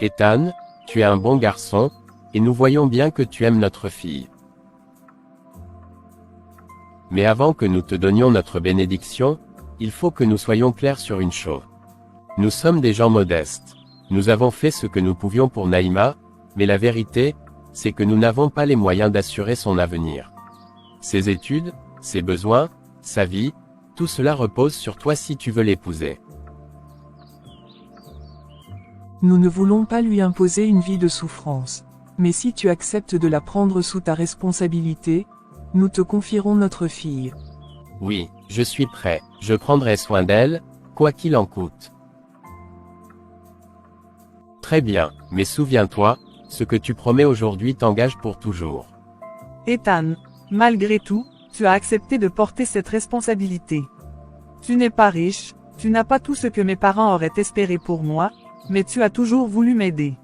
Ethan, tu es un bon garçon, et nous voyons bien que tu aimes notre fille. Mais avant que nous te donnions notre bénédiction, il faut que nous soyons clairs sur une chose. Nous sommes des gens modestes. Nous avons fait ce que nous pouvions pour Naïma, mais la vérité, c'est que nous n'avons pas les moyens d'assurer son avenir. Ses études, ses besoins, sa vie, tout cela repose sur toi si tu veux l'épouser. Nous ne voulons pas lui imposer une vie de souffrance. Mais si tu acceptes de la prendre sous ta responsabilité, nous te confierons notre fille. Oui, je suis prêt, je prendrai soin d'elle, quoi qu'il en coûte. Très bien, mais souviens-toi, ce que tu promets aujourd'hui t'engage pour toujours. Ethan, malgré tout, tu as accepté de porter cette responsabilité. Tu n'es pas riche, tu n'as pas tout ce que mes parents auraient espéré pour moi, mais tu as toujours voulu m'aider.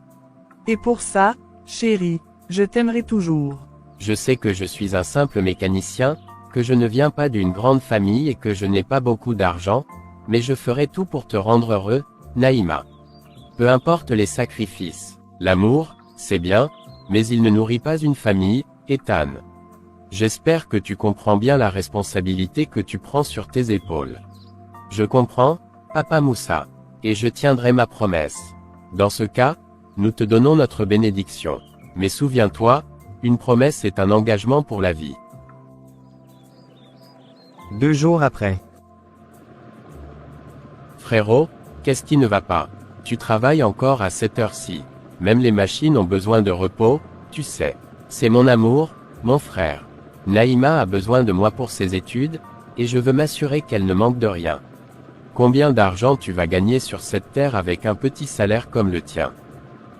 Et pour ça, chérie, je t'aimerai toujours. Je sais que je suis un simple mécanicien, que je ne viens pas d'une grande famille et que je n'ai pas beaucoup d'argent, mais je ferai tout pour te rendre heureux, Naïma. Peu importe les sacrifices. L'amour, c'est bien, mais il ne nourrit pas une famille, Ethan. J'espère que tu comprends bien la responsabilité que tu prends sur tes épaules. Je comprends, Papa Moussa. Et je tiendrai ma promesse. Dans ce cas, nous te donnons notre bénédiction. Mais souviens-toi, une promesse est un engagement pour la vie. 2 jours après. Frérot, qu'est-ce qui ne va pas? Tu travailles encore à cette heure-ci. Même les machines ont besoin de repos, tu sais. C'est mon amour, mon frère. Naïma a besoin de moi pour ses études, et je veux m'assurer qu'elle ne manque de rien. Combien d'argent tu vas gagner sur cette terre avec un petit salaire comme le tien?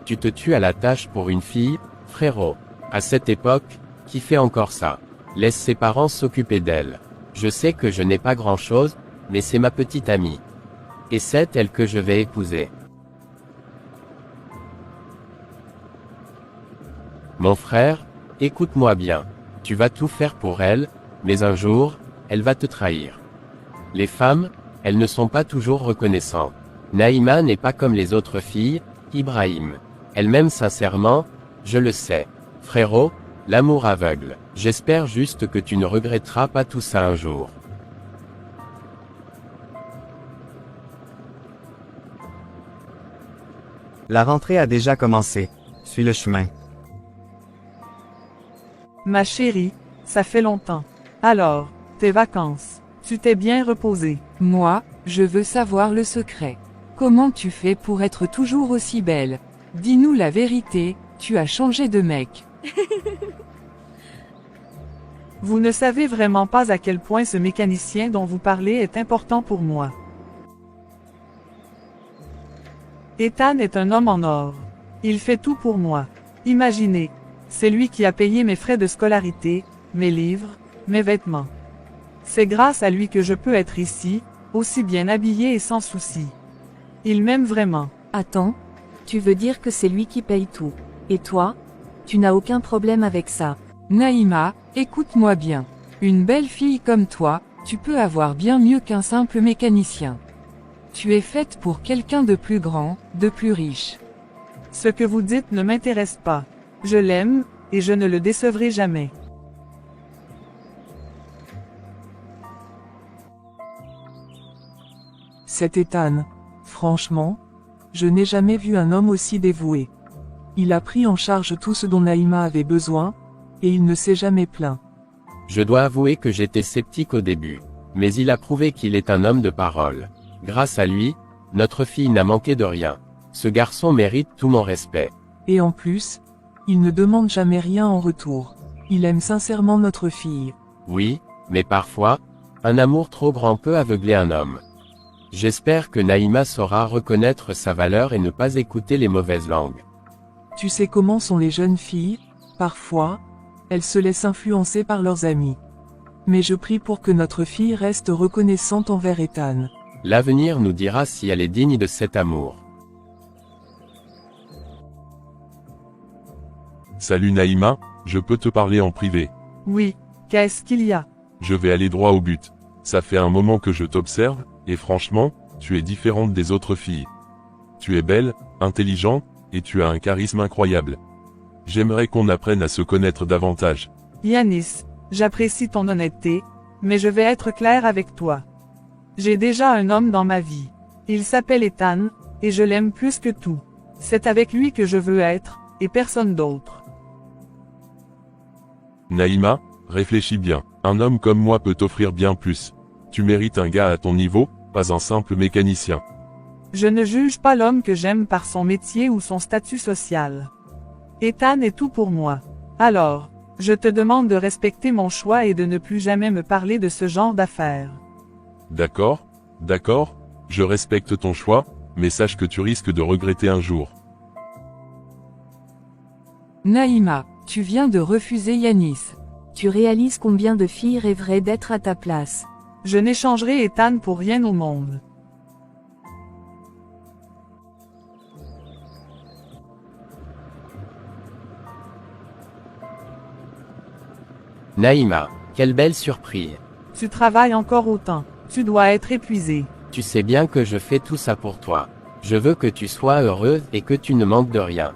Tu te tues à la tâche pour une fille, frérot. À cette époque, qui fait encore ça? Laisse ses parents s'occuper d'elle. Je sais que je n'ai pas grand-chose, mais c'est ma petite amie. Et c'est elle que je vais épouser. Mon frère, écoute-moi bien. Tu vas tout faire pour elle, mais un jour, elle va te trahir. Les femmes, elles ne sont pas toujours reconnaissantes. Naïma n'est pas comme les autres filles, Ibrahim. Elle m'aime sincèrement, je le sais. Frérot, l'amour aveugle. J'espère juste que tu ne regretteras pas tout ça un jour. La rentrée a déjà commencé. Suis le chemin. Ma chérie, ça fait longtemps. Alors, tes vacances, tu t'es bien reposée. Moi, je veux savoir le secret. Comment tu fais pour être toujours aussi belle? Dis-nous la vérité, tu as changé de mec. Vous ne savez vraiment pas à quel point ce mécanicien dont vous parlez est important pour moi. Ethan est un homme en or. Il fait tout pour moi. Imaginez, c'est lui qui a payé mes frais de scolarité, mes livres, mes vêtements. C'est grâce à lui que je peux être ici, aussi bien habillée et sans souci. Il m'aime vraiment. Attends, tu veux dire que c'est lui qui paye tout. Et toi? Tu n'as aucun problème avec ça. Naïma, écoute-moi bien. Une belle fille comme toi, tu peux avoir bien mieux qu'un simple mécanicien. Tu es faite pour quelqu'un de plus grand, de plus riche. Ce que vous dites ne m'intéresse pas. Je l'aime, et je ne le décevrai jamais. C'est Ethan. Franchement, je n'ai jamais vu un homme aussi dévoué. Il a pris en charge tout ce dont Naïma avait besoin, et il ne s'est jamais plaint. Je dois avouer que j'étais sceptique au début. Mais il a prouvé qu'il est un homme de parole. Grâce à lui, notre fille n'a manqué de rien. Ce garçon mérite tout mon respect. Et en plus, il ne demande jamais rien en retour. Il aime sincèrement notre fille. Oui, mais parfois, un amour trop grand peut aveugler un homme. J'espère que Naïma saura reconnaître sa valeur et ne pas écouter les mauvaises langues. Tu sais comment sont les jeunes filles, parfois, elles se laissent influencer par leurs amis. Mais je prie pour que notre fille reste reconnaissante envers Ethan. L'avenir nous dira si elle est digne de cet amour. Salut Naïma, je peux te parler en privé. Oui, qu'est-ce qu'il y a? Je vais aller droit au but. Ça fait un moment que je t'observe, et franchement, tu es différente des autres filles. Tu es belle, intelligente, et tu as un charisme incroyable. J'aimerais qu'on apprenne à se connaître davantage. Yanis, j'apprécie ton honnêteté, mais je vais être clair avec toi. J'ai déjà un homme dans ma vie. Il s'appelle Ethan, et je l'aime plus que tout. C'est avec lui que je veux être, et personne d'autre. Naïma, réfléchis bien. Un homme comme moi peut t'offrir bien plus. Tu mérites un gars à ton niveau, pas un simple mécanicien. Je ne juge pas l'homme que j'aime par son métier ou son statut social. Ethan est tout pour moi. Alors, je te demande de respecter mon choix et de ne plus jamais me parler de ce genre d'affaires. D'accord, d'accord, je respecte ton choix, mais sache que tu risques de regretter un jour. Naïma, tu viens de refuser Yanis. Tu réalises combien de filles rêveraient d'être à ta place. Je n'échangerai Ethan pour rien au monde. Naïma, quelle belle surprise. Tu travailles encore autant. Tu dois être épuisé. Tu sais bien que je fais tout ça pour toi. Je veux que tu sois heureuse et que tu ne manques de rien.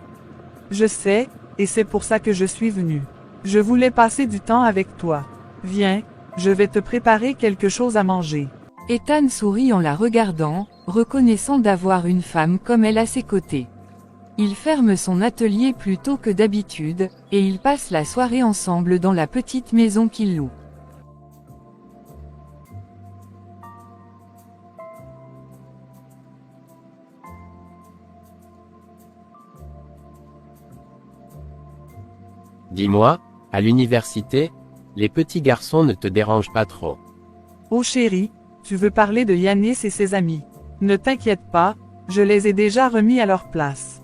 Je sais, et c'est pour ça que je suis venu. Je voulais passer du temps avec toi. Viens, je vais te préparer quelque chose à manger. Ethan sourit en la regardant, reconnaissant d'avoir une femme comme elle à ses côtés. Il ferme son atelier plus tôt que d'habitude, et ils passent la soirée ensemble dans la petite maison qu'il loue. Dis-moi, à l'université, les petits garçons ne te dérangent pas trop. Oh chérie, tu veux parler de Yanis et ses amis. Ne t'inquiète pas, je les ai déjà remis à leur place.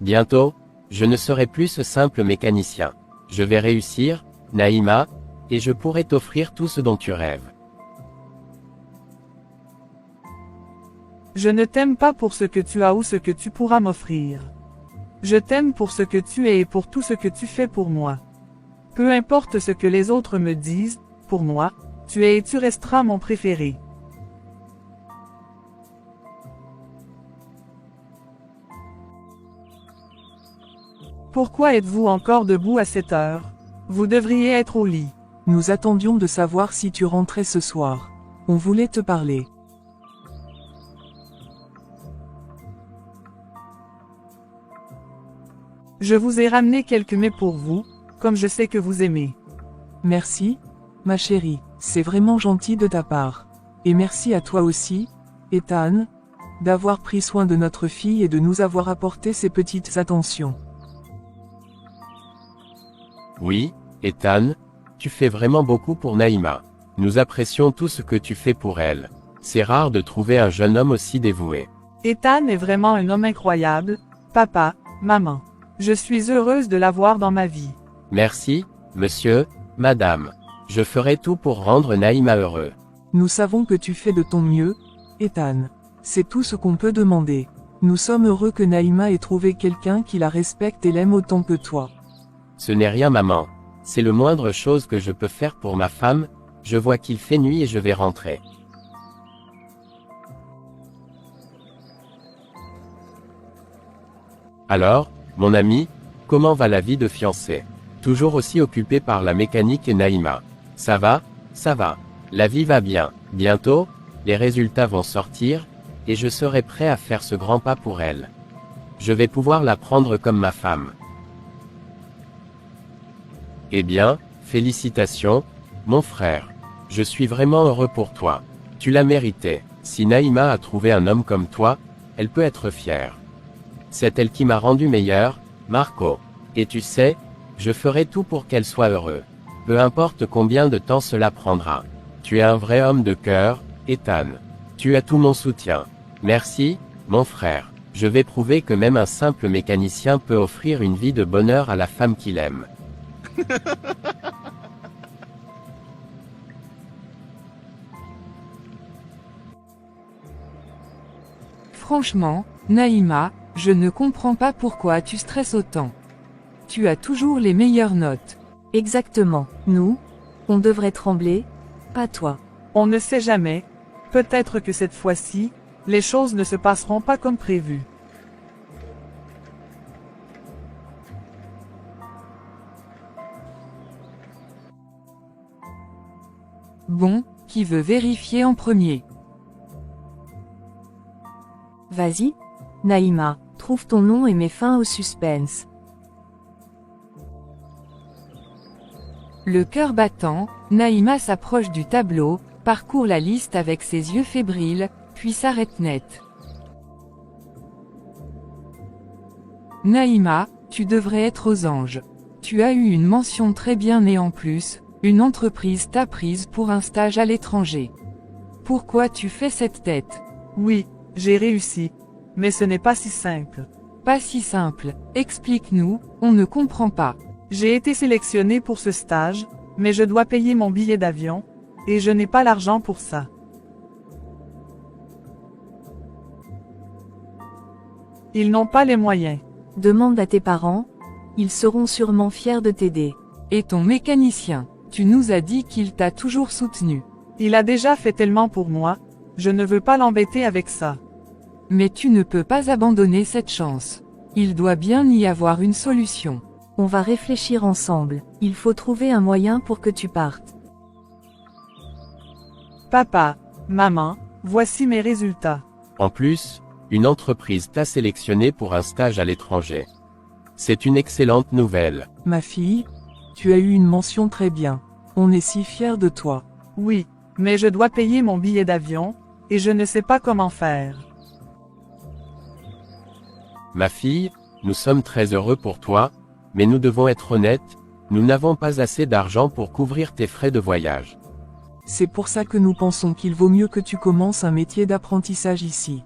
Bientôt, je ne serai plus ce simple mécanicien. Je vais réussir, Naïma, et je pourrai t'offrir tout ce dont tu rêves. Je ne t'aime pas pour ce que tu as ou ce que tu pourras m'offrir. Je t'aime pour ce que tu es et pour tout ce que tu fais pour moi. Peu importe ce que les autres me disent, pour moi, tu es et tu resteras mon préféré. Pourquoi êtes-vous encore debout à cette heure? Vous devriez être au lit. Nous attendions de savoir si tu rentrais ce soir. On voulait te parler. Je vous ai ramené quelques mets pour vous, comme je sais que vous aimez. Merci, ma chérie, c'est vraiment gentil de ta part. Et merci à toi aussi, Ethan, d'avoir pris soin de notre fille et de nous avoir apporté ces petites attentions. Oui, Ethan, tu fais vraiment beaucoup pour Naïma. Nous apprécions tout ce que tu fais pour elle. C'est rare de trouver un jeune homme aussi dévoué. Ethan est vraiment un homme incroyable, papa, maman. Je suis heureuse de l'avoir dans ma vie. Merci, monsieur, madame. Je ferai tout pour rendre Naïma heureux. Nous savons que tu fais de ton mieux, Ethan. C'est tout ce qu'on peut demander. Nous sommes heureux que Naïma ait trouvé quelqu'un qui la respecte et l'aime autant que toi. Ce n'est rien maman. C'est le moindre chose que je peux faire pour ma femme, je vois qu'il fait nuit et je vais rentrer. Alors, mon ami, comment va la vie de fiancé? Toujours aussi occupé par la mécanique et Naïma. Ça va, la vie va bien. Bientôt, les résultats vont sortir, et je serai prêt à faire ce grand pas pour elle. Je vais pouvoir la prendre comme ma femme. Eh bien, félicitations, mon frère. Je suis vraiment heureux pour toi. Tu l'as mérité. Si Naïma a trouvé un homme comme toi, elle peut être fière. C'est elle qui m'a rendu meilleur, Marco. Et tu sais, je ferai tout pour qu'elle soit heureuse. Peu importe combien de temps cela prendra. Tu es un vrai homme de cœur, Ethan. Tu as tout mon soutien. Merci, mon frère. Je vais prouver que même un simple mécanicien peut offrir une vie de bonheur à la femme qu'il aime. Franchement, Naïma, je ne comprends pas pourquoi tu stresses autant. Tu as toujours les meilleures notes. Exactement. Nous, on devrait trembler, pas toi. On ne sait jamais. Peut-être que cette fois-ci, les choses ne se passeront pas comme prévu. Bon, qui veut vérifier en premier? Vas-y. Naïma, trouve ton nom et mets fin au suspense. Le cœur battant, Naïma s'approche du tableau, parcourt la liste avec ses yeux fébriles, puis s'arrête net. Naïma, tu devrais être aux anges. Tu as eu une mention très bien et en plus, une entreprise t'a prise pour un stage à l'étranger. Pourquoi tu fais cette tête? Oui, j'ai réussi. Mais ce n'est pas si simple. Pas si simple, explique-nous, on ne comprend pas. J'ai été sélectionné pour ce stage, mais je dois payer mon billet d'avion, et je n'ai pas l'argent pour ça. Ils n'ont pas les moyens. Demande à tes parents. Ils seront sûrement fiers de t'aider. Et ton mécanicien, tu nous as dit qu'il t'a toujours soutenu. Il a déjà fait tellement pour moi, je ne veux pas l'embêter avec ça. Mais tu ne peux pas abandonner cette chance. Il doit bien y avoir une solution. On va réfléchir ensemble. Il faut trouver un moyen pour que tu partes. Papa, maman, voici mes résultats. En plus, une entreprise t'a sélectionné pour un stage à l'étranger. C'est une excellente nouvelle. Ma fille, tu as eu une mention très bien. On est si fiers de toi. Oui, mais je dois payer mon billet d'avion, et je ne sais pas comment faire. Ma fille, nous sommes très heureux pour toi, mais nous devons être honnêtes, nous n'avons pas assez d'argent pour couvrir tes frais de voyage. C'est pour ça que nous pensons qu'il vaut mieux que tu commences un métier d'apprentissage ici.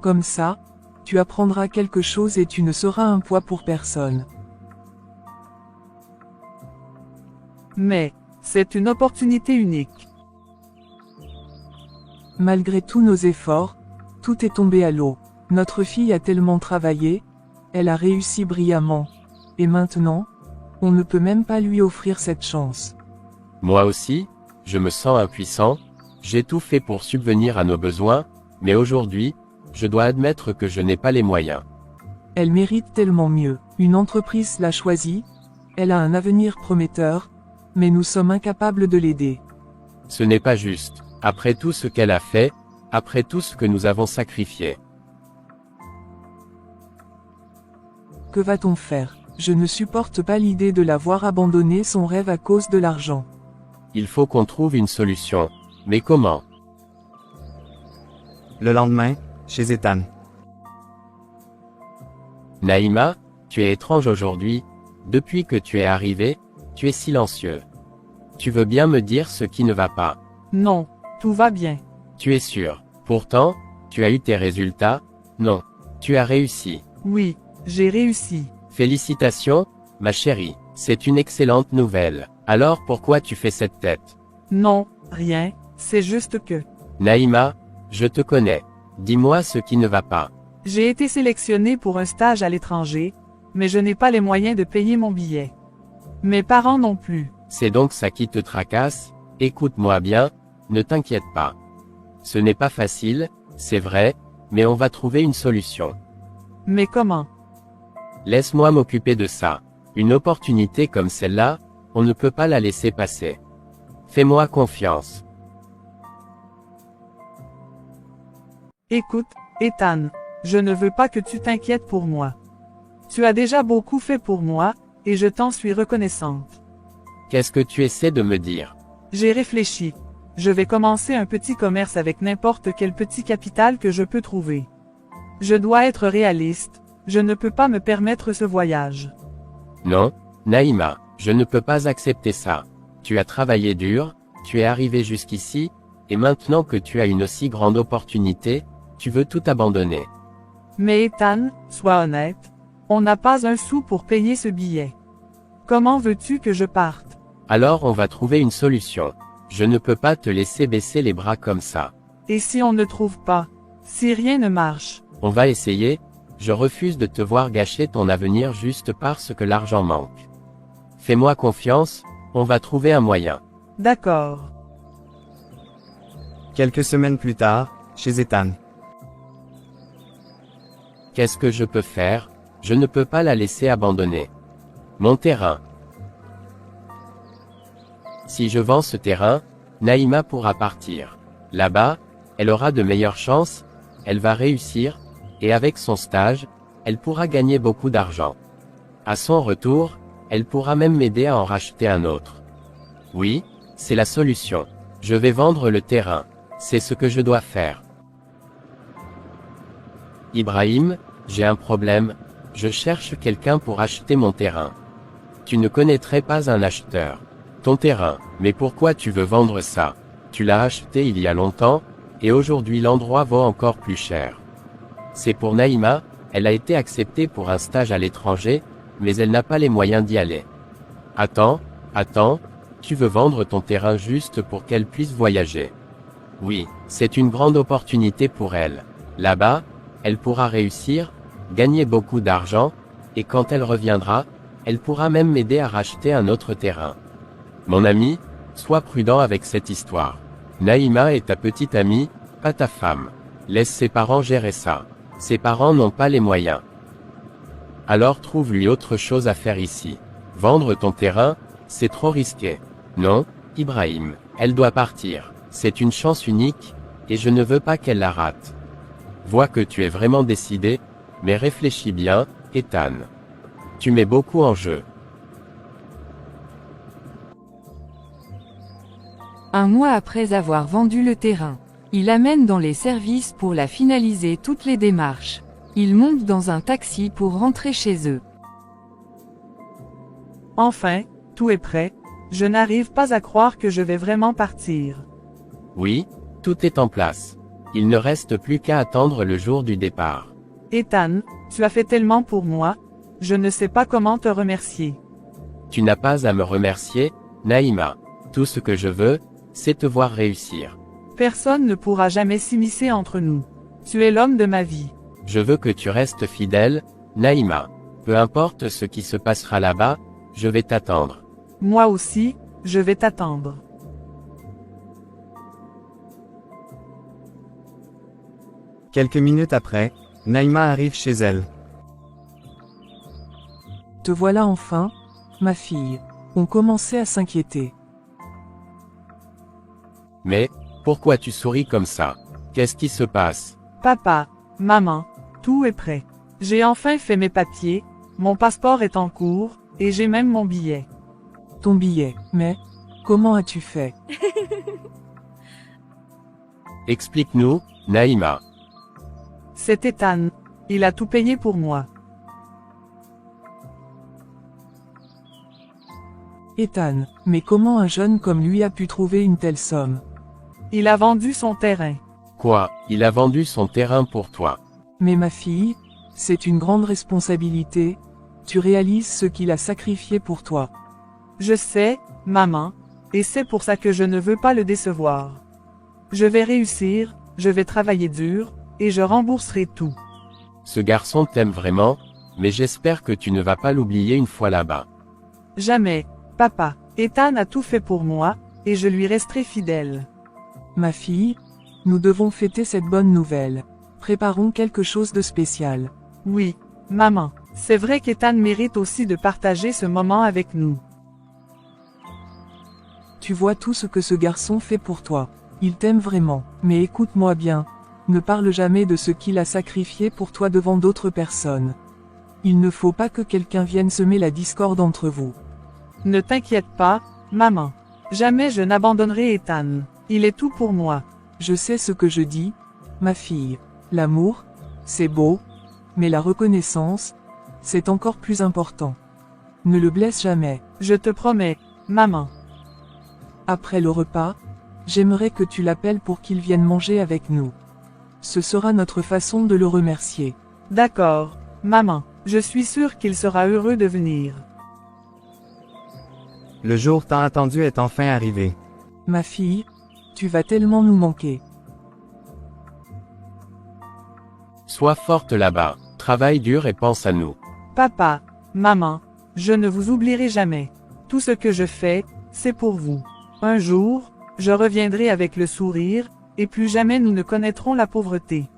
Comme ça, tu apprendras quelque chose et tu ne seras un poids pour personne. Mais, c'est une opportunité unique. Malgré tous nos efforts, tout est tombé à l'eau. Notre fille a tellement travaillé, elle a réussi brillamment. Et maintenant, on ne peut même pas lui offrir cette chance. Moi aussi, je me sens impuissant, j'ai tout fait pour subvenir à nos besoins, mais aujourd'hui, je dois admettre que je n'ai pas les moyens. Elle mérite tellement mieux. Une entreprise l'a choisie, elle a un avenir prometteur, mais nous sommes incapables de l'aider. Ce n'est pas juste, après tout ce qu'elle a fait, après tout ce que nous avons sacrifié. Que va-t-on faire? Je ne supporte pas l'idée de la voir abandonner son rêve à cause de l'argent. Il faut qu'on trouve une solution. Mais comment? Le lendemain, chez Ethan. Naïma, tu es étrange aujourd'hui, depuis que tu es arrivé, tu es silencieux. Tu veux bien me dire ce qui ne va pas? Non, tout va bien. Tu es sûr. Pourtant, tu as eu tes résultats? Non. Tu as réussi. Oui, j'ai réussi. Félicitations, ma chérie, c'est une excellente nouvelle. Alors pourquoi tu fais cette tête? Non, rien, c'est juste que... Naïma, je te connais. Dis-moi ce qui ne va pas. J'ai été sélectionné pour un stage à l'étranger, mais je n'ai pas les moyens de payer mon billet. Mes parents non plus. C'est donc ça qui te tracasse? Écoute-moi bien, ne t'inquiète pas. Ce n'est pas facile, c'est vrai, mais on va trouver une solution. Mais comment? Laisse-moi m'occuper de ça. Une opportunité comme celle-là, on ne peut pas la laisser passer. Fais-moi confiance. Écoute, Ethan, je ne veux pas que tu t'inquiètes pour moi. Tu as déjà beaucoup fait pour moi, et je t'en suis reconnaissante. Qu'est-ce que tu essaies de me dire? J'ai réfléchi. Je vais commencer un petit commerce avec n'importe quel petit capital que je peux trouver. Je dois être réaliste, je ne peux pas me permettre ce voyage. Non, Naïma, je ne peux pas accepter ça. Tu as travaillé dur, tu es arrivé jusqu'ici, et maintenant que tu as une aussi grande opportunité, tu veux tout abandonner. Mais Ethan, sois honnête, on n'a pas un sou pour payer ce billet. Comment veux-tu que je parte? Alors on va trouver une solution. Je ne peux pas te laisser baisser les bras comme ça. Et si on ne trouve pas? Si rien ne marche? On va essayer, je refuse de te voir gâcher ton avenir juste parce que l'argent manque. Fais-moi confiance, on va trouver un moyen. D'accord. Quelques semaines plus tard, chez Ethan. Qu'est-ce que je peux faire? Je ne peux pas la laisser abandonner. Mon terrain. Si je vends ce terrain, Naïma pourra partir. Là-bas, elle aura de meilleures chances, elle va réussir, et avec son stage, elle pourra gagner beaucoup d'argent. À son retour, elle pourra même m'aider à en racheter un autre. Oui, c'est la solution. Je vais vendre le terrain. C'est ce que je dois faire. Ibrahim, j'ai un problème. Je cherche quelqu'un pour acheter mon terrain. Tu ne connaîtrais pas un acheteur. Ton terrain, mais pourquoi tu veux vendre ça? Tu l'as acheté il y a longtemps, et aujourd'hui l'endroit vaut encore plus cher. C'est pour Naïma, elle a été acceptée pour un stage à l'étranger, mais elle n'a pas les moyens d'y aller. Attends, tu veux vendre ton terrain juste pour qu'elle puisse voyager. Oui, c'est une grande opportunité pour elle. Là-bas, elle pourra réussir, gagner beaucoup d'argent, et quand elle reviendra, elle pourra même m'aider à racheter un autre terrain. Mon ami, sois prudent avec cette histoire. Naïma est ta petite amie, pas ta femme. Laisse ses parents gérer ça. Ses parents n'ont pas les moyens. Alors trouve-lui autre chose à faire ici. Vendre ton terrain, c'est trop risqué. Non, Ibrahim, elle doit partir. C'est une chance unique, et je ne veux pas qu'elle la rate. Vois que tu es vraiment décidé, mais réfléchis bien, Ethan. Tu mets beaucoup en jeu. Un mois après avoir vendu le terrain, il amène dans les services pour la finaliser toutes les démarches. Il monte dans un taxi pour rentrer chez eux. Enfin, tout est prêt. Je n'arrive pas à croire que je vais vraiment partir. Oui, tout est en place. Il ne reste plus qu'à attendre le jour du départ. Ethan, tu as fait tellement pour moi, je ne sais pas comment te remercier. Tu n'as pas à me remercier, Naïma. Tout ce que je veux, c'est te voir réussir. Personne ne pourra jamais s'immiscer entre nous. Tu es l'homme de ma vie. Je veux que tu restes fidèle, Naïma. Peu importe ce qui se passera là-bas, je vais t'attendre. Moi aussi, je vais t'attendre. Quelques minutes après, Naïma arrive chez elle. Te voilà enfin, ma fille. On commençait à s'inquiéter. Mais, pourquoi tu souris comme ça? Qu'est-ce qui se passe? Papa, maman, tout est prêt. J'ai enfin fait mes papiers, mon passeport est en cours, et j'ai même mon billet. Ton billet, mais comment as-tu fait? Explique-nous, Naïma. C'est Ethan. Il a tout payé pour moi. Ethan, mais comment un jeune comme lui a pu trouver une telle somme? Il a vendu son terrain. Quoi, il a vendu son terrain pour toi? Mais ma fille, c'est une grande responsabilité. Tu réalises ce qu'il a sacrifié pour toi. Je sais, maman, et c'est pour ça que je ne veux pas le décevoir. Je vais réussir, je vais travailler dur, et je rembourserai tout. Ce garçon t'aime vraiment, mais j'espère que tu ne vas pas l'oublier une fois là-bas. Jamais, papa. Ethan a tout fait pour moi, et je lui resterai fidèle. Ma fille, nous devons fêter cette bonne nouvelle. Préparons quelque chose de spécial. Oui, maman, c'est vrai qu'Ethan mérite aussi de partager ce moment avec nous. Tu vois tout ce que ce garçon fait pour toi. Il t'aime vraiment, mais écoute-moi bien. Ne parle jamais de ce qu'il a sacrifié pour toi devant d'autres personnes. Il ne faut pas que quelqu'un vienne semer la discorde entre vous. Ne t'inquiète pas, maman. Jamais je n'abandonnerai Ethan. Il est tout pour moi. Je sais ce que je dis, ma fille. L'amour, c'est beau, mais la reconnaissance, c'est encore plus important. Ne le blesse jamais. Je te promets, maman. Après le repas, j'aimerais que tu l'appelles pour qu'il vienne manger avec nous. Ce sera notre façon de le remercier. D'accord, maman. Je suis sûre qu'il sera heureux de venir. Le jour tant attendu est enfin arrivé. Ma fille, tu vas tellement nous manquer. Sois forte là-bas, travaille dur et pense à nous. Papa, maman, je ne vous oublierai jamais. Tout ce que je fais, c'est pour vous. Un jour, je reviendrai avec le sourire, et plus jamais nous ne connaîtrons la pauvreté.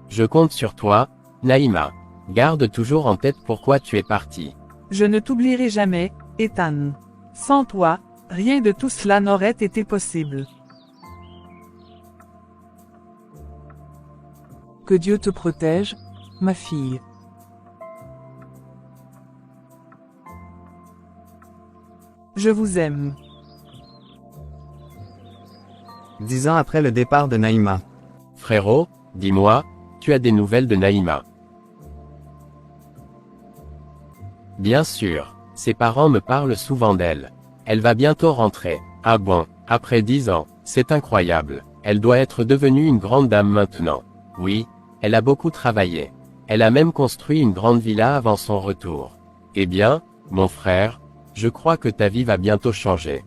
Je compte sur toi, Naïma. Garde toujours en tête pourquoi tu es parti. Je ne t'oublierai jamais, Ethan. Sans toi, rien de tout cela n'aurait été possible. Que Dieu te protège, ma fille. Je vous aime. 10 ans après le départ de Naïma. Frérot, dis-moi, tu as des nouvelles de Naïma? Bien sûr, ses parents me parlent souvent d'elle. Elle va bientôt rentrer. Ah bon, après 10 ans, c'est incroyable. Elle doit être devenue une grande dame maintenant. Oui, elle a beaucoup travaillé. Elle a même construit une grande villa avant son retour. Eh bien, mon frère, je crois que ta vie va bientôt changer.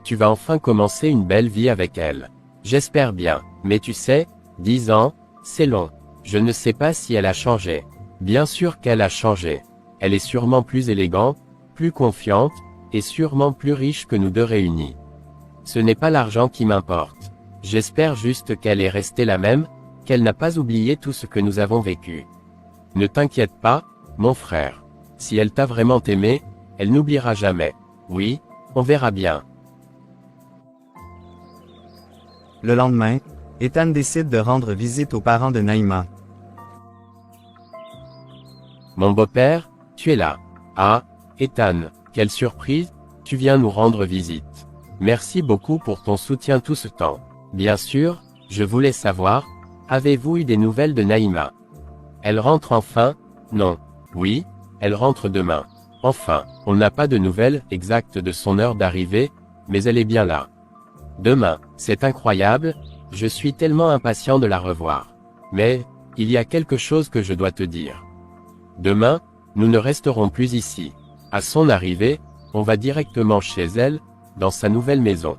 Tu vas enfin commencer une belle vie avec elle. J'espère bien, mais tu sais, 10 ans, c'est long. Je ne sais pas si elle a changé. Bien sûr qu'elle a changé. Elle est sûrement plus élégante, plus confiante, et sûrement plus riche que nous deux réunis. Ce n'est pas l'argent qui m'importe. J'espère juste qu'elle est restée la même, qu'elle n'a pas oublié tout ce que nous avons vécu. Ne t'inquiète pas, mon frère. Si elle t'a vraiment aimé, elle n'oubliera jamais. Oui, on verra bien. Le lendemain, Ethan décide de rendre visite aux parents de Naïma. Mon beau-père, tu es là. Ah, Ethan, quelle surprise, tu viens nous rendre visite. Merci beaucoup pour ton soutien tout ce temps. Bien sûr, je voulais savoir, avez-vous eu des nouvelles de Naïma? Elle rentre enfin? Non. Oui, elle rentre demain. Enfin, on n'a pas de nouvelles exactes de son heure d'arrivée, mais elle est bien là. Demain, c'est incroyable, je suis tellement impatient de la revoir. Mais, il y a quelque chose que je dois te dire. Demain, nous ne resterons plus ici. À son arrivée, on va directement chez elle, dans sa nouvelle maison.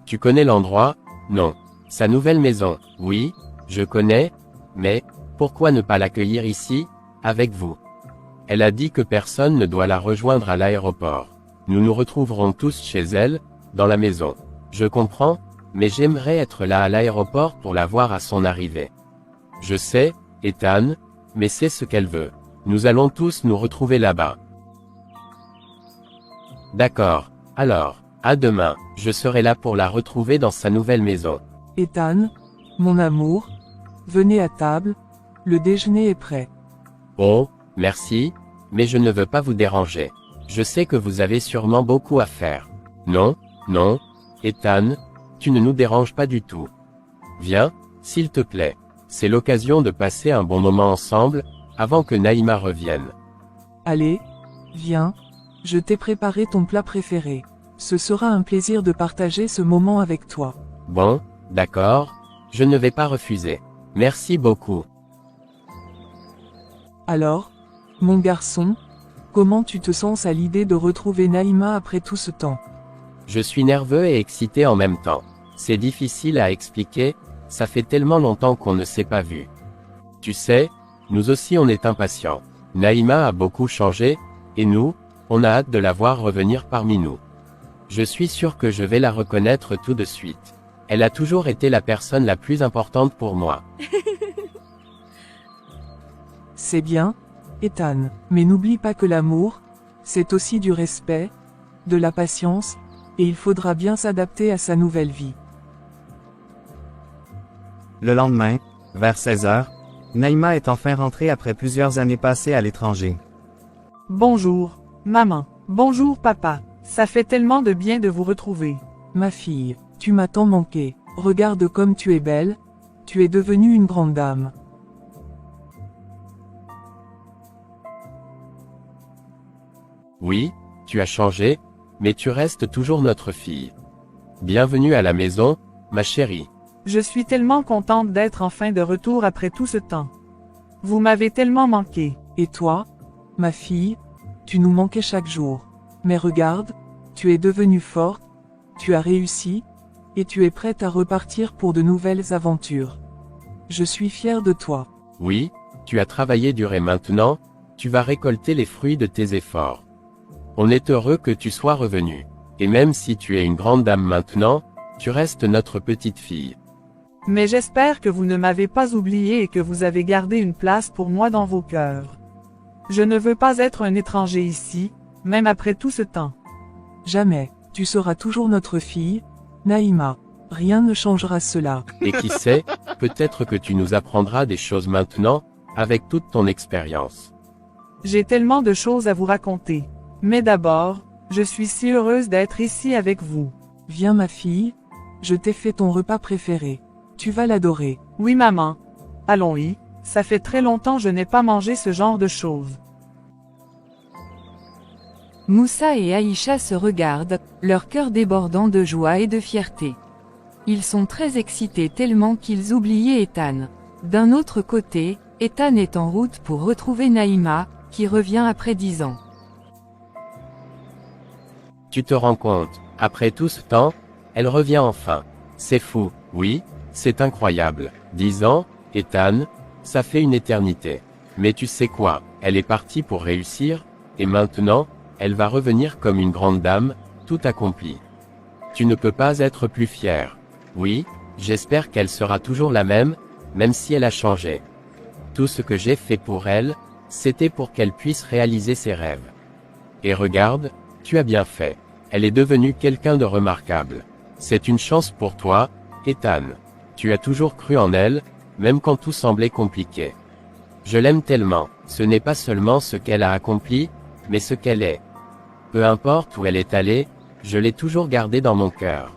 Tu connais l'endroit? Non. Sa nouvelle maison, oui, je connais, mais, pourquoi ne pas l'accueillir ici, avec vous? Elle a dit que personne ne doit la rejoindre à l'aéroport. Nous nous retrouverons tous chez elle, dans la maison. Je comprends, mais j'aimerais être là à l'aéroport pour la voir à son arrivée. Je sais, Ethan, mais c'est ce qu'elle veut. Nous allons tous nous retrouver là-bas. D'accord, alors, à demain, je serai là pour la retrouver dans sa nouvelle maison. Ethan, mon amour, venez à table, le déjeuner est prêt. Oh, merci, mais je ne veux pas vous déranger. Je sais que vous avez sûrement beaucoup à faire. Non, non, Ethan, tu ne nous déranges pas du tout. Viens, s'il te plaît. C'est l'occasion de passer un bon moment ensemble, avant que Naïma revienne. Allez, viens, je t'ai préparé ton plat préféré. Ce sera un plaisir de partager ce moment avec toi. Bon, d'accord, je ne vais pas refuser. Merci beaucoup. Alors, mon garçon, comment tu te sens à l'idée de retrouver Naïma après tout ce temps? Je suis nerveux et excité en même temps. C'est difficile à expliquer, ça fait tellement longtemps qu'on ne s'est pas vu. Tu sais, nous aussi on est impatients. Naïma a beaucoup changé, et nous, on a hâte de la voir revenir parmi nous. Je suis sûr que je vais la reconnaître tout de suite. Elle a toujours été la personne la plus importante pour moi. C'est bien, Ethan, mais n'oublie pas que l'amour, c'est aussi du respect, de la patience, et il faudra bien s'adapter à sa nouvelle vie. Le lendemain, vers 16h, Naïma est enfin rentrée après plusieurs années passées à l'étranger. Bonjour, maman. Bonjour, papa. Ça fait tellement de bien de vous retrouver. Ma fille, tu m'as tant manqué. Regarde comme tu es belle. Tu es devenue une grande dame. Oui, tu as changé, mais tu restes toujours notre fille. Bienvenue à la maison, ma chérie. Je suis tellement contente d'être enfin de retour après tout ce temps. Vous m'avez tellement manqué. Et toi, ma fille, tu nous manquais chaque jour. Mais regarde, tu es devenue forte, tu as réussi, et tu es prête à repartir pour de nouvelles aventures. Je suis fière de toi. Oui, tu as travaillé dur et maintenant, tu vas récolter les fruits de tes efforts. On est heureux que tu sois revenue. Et même si tu es une grande dame maintenant, tu restes notre petite fille. Mais j'espère que vous ne m'avez pas oublié et que vous avez gardé une place pour moi dans vos cœurs. Je ne veux pas être un étranger ici, même après tout ce temps. Jamais, tu seras toujours notre fille, Naïma. Rien ne changera cela. Et qui sait, peut-être que tu nous apprendras des choses maintenant, avec toute ton expérience. J'ai tellement de choses à vous raconter. Mais d'abord, je suis si heureuse d'être ici avec vous. Viens ma fille, je t'ai fait ton repas préféré. Tu vas l'adorer. Oui maman. Allons-y, ça fait très longtemps je n'ai pas mangé ce genre de choses. Moussa et Aïcha se regardent, leur cœur débordant de joie et de fierté. Ils sont très excités tellement qu'ils oubliaient Ethan. D'un autre côté, Ethan est en route pour retrouver Naïma, qui revient après 10 ans. Tu te rends compte, après tout ce temps, elle revient enfin. C'est fou, oui, c'est incroyable. 10 ans, Ethan, ça fait une éternité. Mais tu sais quoi, elle est partie pour réussir, et maintenant, elle va revenir comme une grande dame, tout accompli. Tu ne peux pas être plus fier. Oui, j'espère qu'elle sera toujours la même si elle a changé. Tout ce que j'ai fait pour elle, c'était pour qu'elle puisse réaliser ses rêves. Et regarde, tu as bien fait. Elle est devenue quelqu'un de remarquable. C'est une chance pour toi, Ethan. Tu as toujours cru en elle, même quand tout semblait compliqué. Je l'aime tellement, ce n'est pas seulement ce qu'elle a accompli, mais ce qu'elle est. Peu importe où elle est allée, je l'ai toujours gardée dans mon cœur.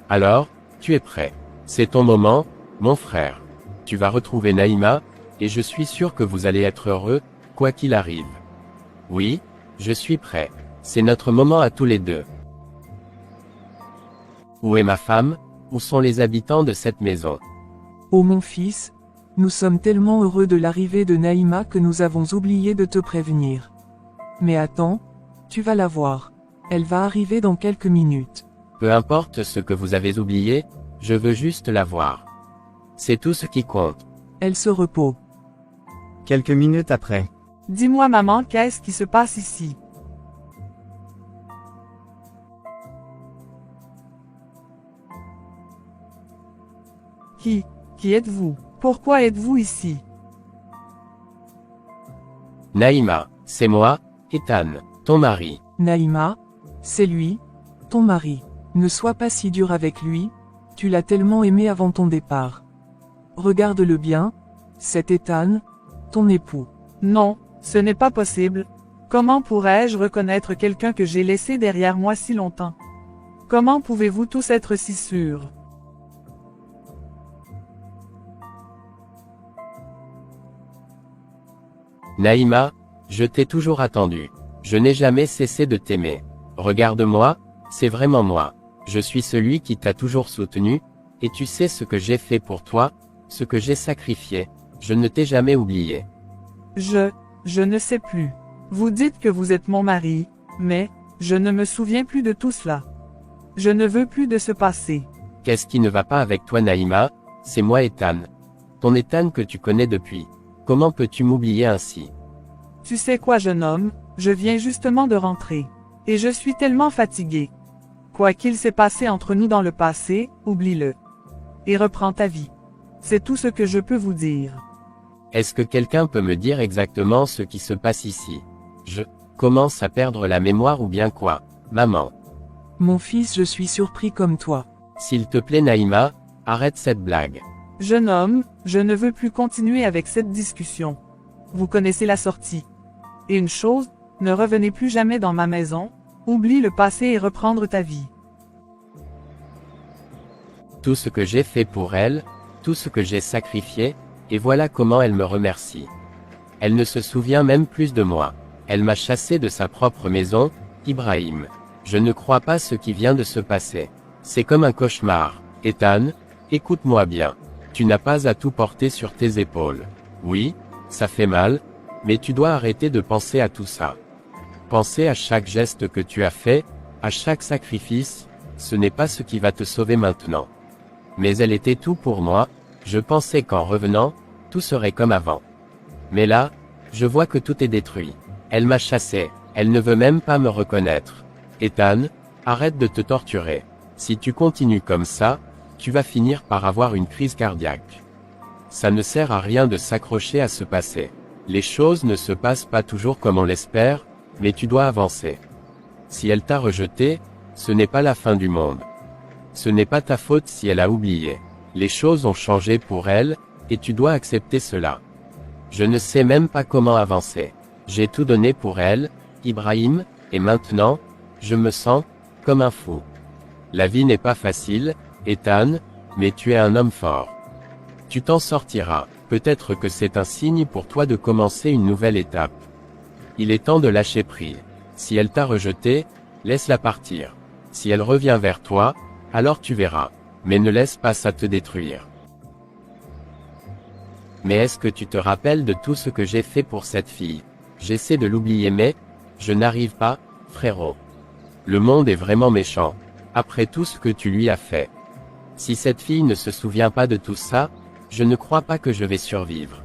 Alors, tu es prêt. C'est ton moment, mon frère. Tu vas retrouver Naïma, et je suis sûr que vous allez être heureux, quoi qu'il arrive. Oui, je suis prêt. C'est notre moment à tous les deux. Où est ma femme? Où sont les habitants de cette maison? Ô mon fils, nous sommes tellement heureux de l'arrivée de Naïma que nous avons oublié de te prévenir. Mais attends, tu vas la voir. Elle va arriver dans quelques minutes. Peu importe ce que vous avez oublié, je veux juste la voir. C'est tout ce qui compte. Elle se repose. Quelques minutes après. Dis-moi maman, qu'est-ce qui se passe ici? Qui êtes-vous? Pourquoi êtes-vous ici? Naïma, c'est moi, Ethan, ton mari. Naïma, c'est lui, ton mari. Ne sois pas si dur avec lui, tu l'as tellement aimé avant ton départ. Regarde-le bien, c'est Ethan, ton époux. Non, ce n'est pas possible. Comment pourrais-je reconnaître quelqu'un que j'ai laissé derrière moi si longtemps? Comment pouvez-vous tous être si sûrs? Naïma, je t'ai toujours attendu. Je n'ai jamais cessé de t'aimer. Regarde-moi, c'est vraiment moi. Je suis celui qui t'a toujours soutenu, et tu sais ce que j'ai fait pour toi, ce que j'ai sacrifié. Je ne t'ai jamais oublié. Je ne sais plus. Vous dites que vous êtes mon mari, mais, je ne me souviens plus de tout cela. Je ne veux plus de ce passé. Qu'est-ce qui ne va pas avec toi Naïma? C'est moi Ethan. Ton Ethan que tu connais depuis. Comment peux-tu m'oublier ainsi? Tu sais quoi jeune homme, je viens justement de rentrer. Et je suis tellement fatigué. Quoi qu'il s'est passé entre nous dans le passé, oublie-le. Et reprends ta vie. C'est tout ce que je peux vous dire. Est-ce que quelqu'un peut me dire exactement ce qui se passe ici? Je commence à perdre la mémoire ou bien quoi? Maman. Mon fils, je suis surpris comme toi. S'il te plaît Naïma, arrête cette blague. Jeune homme, je ne veux plus continuer avec cette discussion. Vous connaissez la sortie. Et une chose, ne revenez plus jamais dans ma maison, oublie le passé et reprendre ta vie. Tout ce que j'ai fait pour elle, tout ce que j'ai sacrifié, et voilà comment elle me remercie. Elle ne se souvient même plus de moi. Elle m'a chassé de sa propre maison, Ibrahim. Je ne crois pas ce qui vient de se passer. C'est comme un cauchemar. Ethan, écoute-moi bien. Tu n'as pas à tout porter sur tes épaules. Oui, ça fait mal, mais tu dois arrêter de penser à tout ça. Penser à chaque geste que tu as fait, à chaque sacrifice, ce n'est pas ce qui va te sauver maintenant. Mais elle était tout pour moi, je pensais qu'en revenant, tout serait comme avant. Mais là, je vois que tout est détruit. Elle m'a chassé, elle ne veut même pas me reconnaître. Ethan, arrête de te torturer. Si tu continues comme ça, tu vas finir par avoir une crise cardiaque. Ça ne sert à rien de s'accrocher à ce passé. Les choses ne se passent pas toujours comme on l'espère, mais tu dois avancer. Si elle t'a rejeté, ce n'est pas la fin du monde. Ce n'est pas ta faute si elle a oublié. Les choses ont changé pour elle, et tu dois accepter cela. Je ne sais même pas comment avancer. J'ai tout donné pour elle, Ibrahim, et maintenant, je me sens comme un fou. La vie n'est pas facile, Ethan, mais tu es un homme fort. Tu t'en sortiras. Peut-être que c'est un signe pour toi de commencer une nouvelle étape. Il est temps de lâcher prise. Si elle t'a rejeté, laisse-la partir. Si elle revient vers toi, alors tu verras. Mais ne laisse pas ça te détruire. Mais est-ce que tu te rappelles de tout ce que j'ai fait pour cette fille? J'essaie de l'oublier mais, je n'arrive pas, frérot. Le monde est vraiment méchant. Après tout ce que tu lui as fait. Si cette fille ne se souvient pas de tout ça, je ne crois pas que je vais survivre.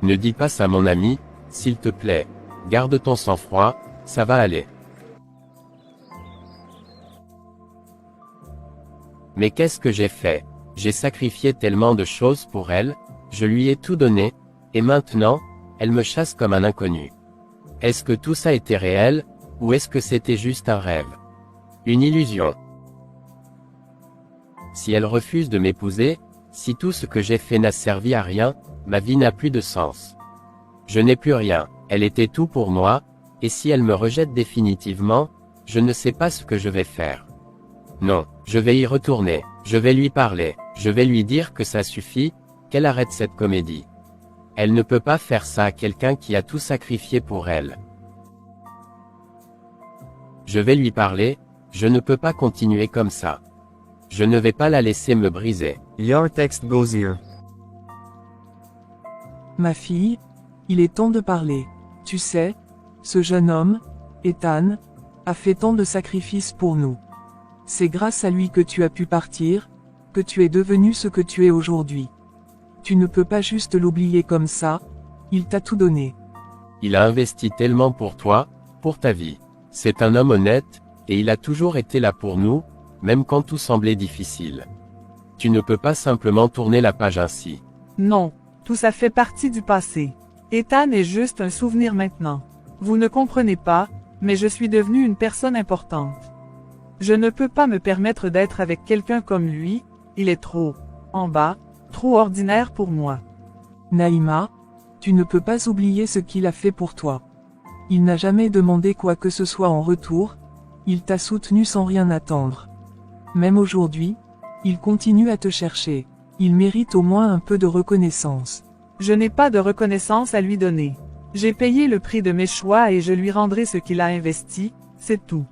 Ne dis pas ça mon ami, s'il te plaît. Garde ton sang-froid, ça va aller. Mais qu'est-ce que j'ai fait? J'ai sacrifié tellement de choses pour elle, je lui ai tout donné, et maintenant, elle me chasse comme un inconnu. Est-ce que tout ça était réel, ou est-ce que c'était juste un rêve? Une illusion? Si elle refuse de m'épouser, si tout ce que j'ai fait n'a servi à rien, ma vie n'a plus de sens. Je n'ai plus rien, elle était tout pour moi, et si elle me rejette définitivement, je ne sais pas ce que je vais faire. Non, je vais y retourner, je vais lui parler, je vais lui dire que ça suffit, qu'elle arrête cette comédie. Elle ne peut pas faire ça à quelqu'un qui a tout sacrifié pour elle. Je vais lui parler, je ne peux pas continuer comme ça. Je ne vais pas la laisser me briser. Your text goes here. Ma fille, il est temps de parler. Tu sais, ce jeune homme, Ethan, a fait tant de sacrifices pour nous. C'est grâce à lui que tu as pu partir, que tu es devenu ce que tu es aujourd'hui. Tu ne peux pas juste l'oublier comme ça, il t'a tout donné. Il a investi tellement pour toi, pour ta vie. C'est un homme honnête, et il a toujours été là pour nous, même quand tout semblait difficile. Tu ne peux pas simplement tourner la page ainsi. Non, tout ça fait partie du passé. Ethan est juste un souvenir maintenant. Vous ne comprenez pas, mais je suis devenue une personne importante. Je ne peux pas me permettre d'être avec quelqu'un comme lui, il est trop, en bas, trop ordinaire pour moi. Naïma, tu ne peux pas oublier ce qu'il a fait pour toi. Il n'a jamais demandé quoi que ce soit en retour, il t'a soutenu sans rien attendre. Même aujourd'hui, il continue à te chercher. Il mérite au moins un peu de reconnaissance. Je n'ai pas de reconnaissance à lui donner. J'ai payé le prix de mes choix et je lui rendrai ce qu'il a investi, c'est tout.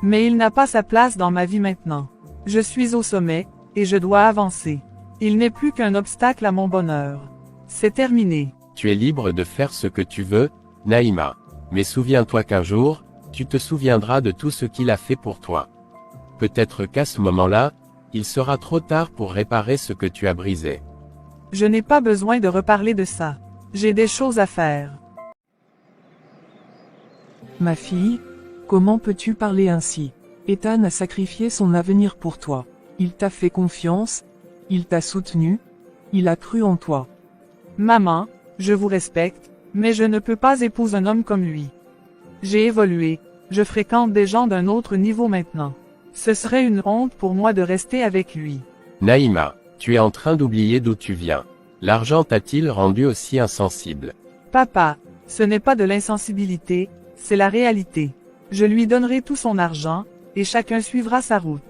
Mais il n'a pas sa place dans ma vie maintenant. Je suis au sommet, et je dois avancer. Il n'est plus qu'un obstacle à mon bonheur. C'est terminé. Tu es libre de faire ce que tu veux, Naïma. Mais souviens-toi qu'un jour, tu te souviendras de tout ce qu'il a fait pour toi. Peut-être qu'à ce moment-là, il sera trop tard pour réparer ce que tu as brisé. Je n'ai pas besoin de reparler de ça. J'ai des choses à faire. Ma fille, comment peux-tu parler ainsi? Ethan a sacrifié son avenir pour toi. Il t'a fait confiance, il t'a soutenu, il a cru en toi. Maman, je vous respecte, mais je ne peux pas épouser un homme comme lui. J'ai évolué, je fréquente des gens d'un autre niveau maintenant. Ce serait une honte pour moi de rester avec lui. Naïma, tu es en train d'oublier d'où tu viens. L'argent t'a-t-il rendu aussi insensible? Papa, ce n'est pas de l'insensibilité, c'est la réalité. Je lui donnerai tout son argent, et chacun suivra sa route.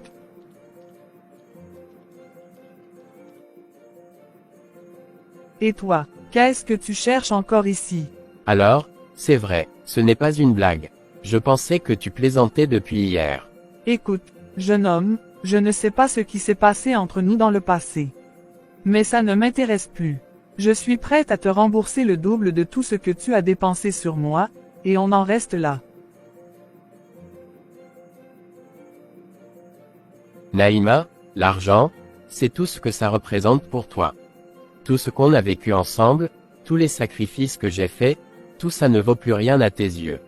Et toi, qu'est-ce que tu cherches encore ici? Alors, c'est vrai, ce n'est pas une blague. Je pensais que tu plaisantais depuis hier. Écoute, jeune homme, je ne sais pas ce qui s'est passé entre nous dans le passé. Mais ça ne m'intéresse plus. Je suis prête à te rembourser le double de tout ce que tu as dépensé sur moi, et on en reste là. Naïma, l'argent, c'est tout ce que ça représente pour toi. Tout ce qu'on a vécu ensemble, tous les sacrifices que j'ai faits, tout ça ne vaut plus rien à tes yeux.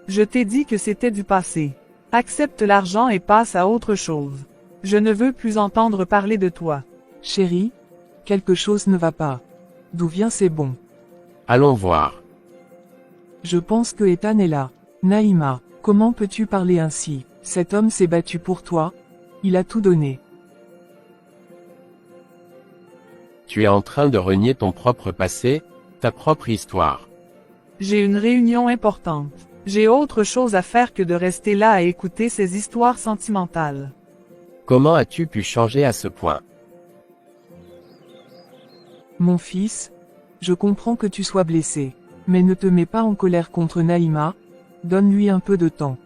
Je t'ai dit que c'était du passé. Accepte l'argent et passe à autre chose. Je ne veux plus entendre parler de toi. Chérie, quelque chose ne va pas. D'où vient ces bons? Allons voir. Je pense que Ethan est là. Naïma, comment peux-tu parler ainsi? Cet homme s'est battu pour toi. Il a tout donné. Tu es en train de renier ton propre passé, ta propre histoire. J'ai une réunion importante. J'ai autre chose à faire que de rester là à écouter ces histoires sentimentales. Comment as-tu pu changer à ce point? Mon fils, je comprends que tu sois blessé. Mais ne te mets pas en colère contre Naïma, donne-lui un peu de temps.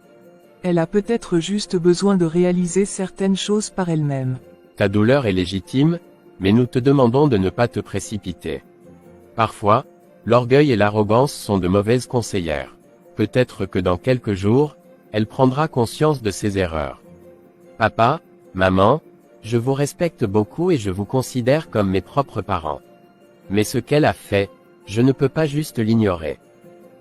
Elle a peut-être juste besoin de réaliser certaines choses par elle-même. Ta douleur est légitime, mais nous te demandons de ne pas te précipiter. Parfois, l'orgueil et l'arrogance sont de mauvaises conseillères. Peut-être que dans quelques jours, elle prendra conscience de ses erreurs. Papa, maman, je vous respecte beaucoup et je vous considère comme mes propres parents. Mais ce qu'elle a fait, je ne peux pas juste l'ignorer.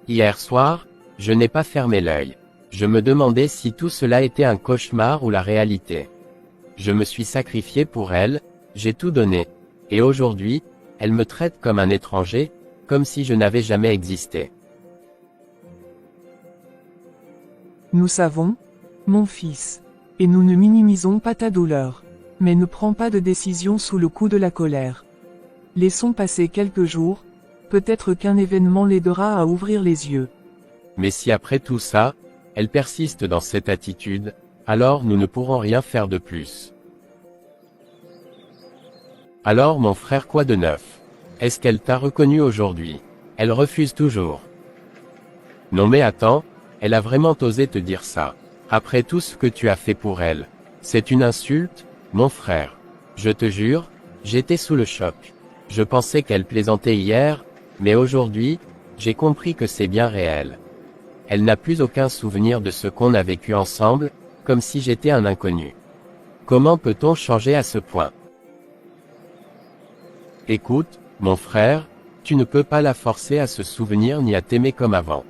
Hier soir, je n'ai pas fermé l'œil. Je me demandais si tout cela était un cauchemar ou la réalité. Je me suis sacrifié pour elle, j'ai tout donné. Et aujourd'hui, elle me traite comme un étranger, comme si je n'avais jamais existé. Nous savons, mon fils. Et nous ne minimisons pas ta douleur. Mais ne prends pas de décision sous le coup de la colère. Laissons passer quelques jours, peut-être qu'un événement l'aidera à ouvrir les yeux. Mais si après tout ça, elle persiste dans cette attitude, alors nous ne pourrons rien faire de plus. Alors mon frère, quoi de neuf? Est-ce qu'elle t'a reconnu aujourd'hui? Elle refuse toujours. Non mais attends, elle a vraiment osé te dire ça. Après tout ce que tu as fait pour elle. C'est une insulte, mon frère. Je te jure, j'étais sous le choc. Je pensais qu'elle plaisantait hier, mais aujourd'hui, j'ai compris que c'est bien réel. Elle n'a plus aucun souvenir de ce qu'on a vécu ensemble, comme si j'étais un inconnu. Comment peut-on changer à ce point? Écoute, mon frère, tu ne peux pas la forcer à se souvenir ni à t'aimer comme avant.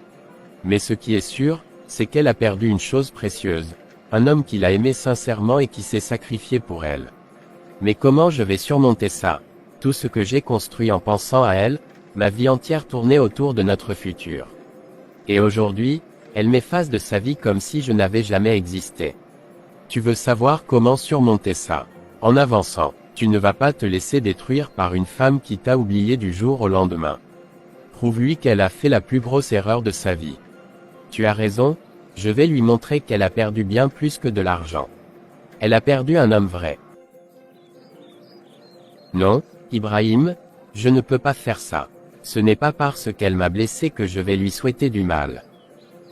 Mais ce qui est sûr, c'est qu'elle a perdu une chose précieuse, un homme qui l'a aimée sincèrement et qui s'est sacrifié pour elle. Mais comment je vais surmonter ça? Tout ce que j'ai construit en pensant à elle, ma vie entière tournait autour de notre futur. Et aujourd'hui, elle m'efface de sa vie comme si je n'avais jamais existé. Tu veux savoir comment surmonter ça? En avançant, tu ne vas pas te laisser détruire par une femme qui t'a oublié du jour au lendemain. Prouve-lui qu'elle a fait la plus grosse erreur de sa vie. Tu as raison, je vais lui montrer qu'elle a perdu bien plus que de l'argent. Elle a perdu un homme vrai. Non, Ibrahim, je ne peux pas faire ça. Ce n'est pas parce qu'elle m'a blessé que je vais lui souhaiter du mal.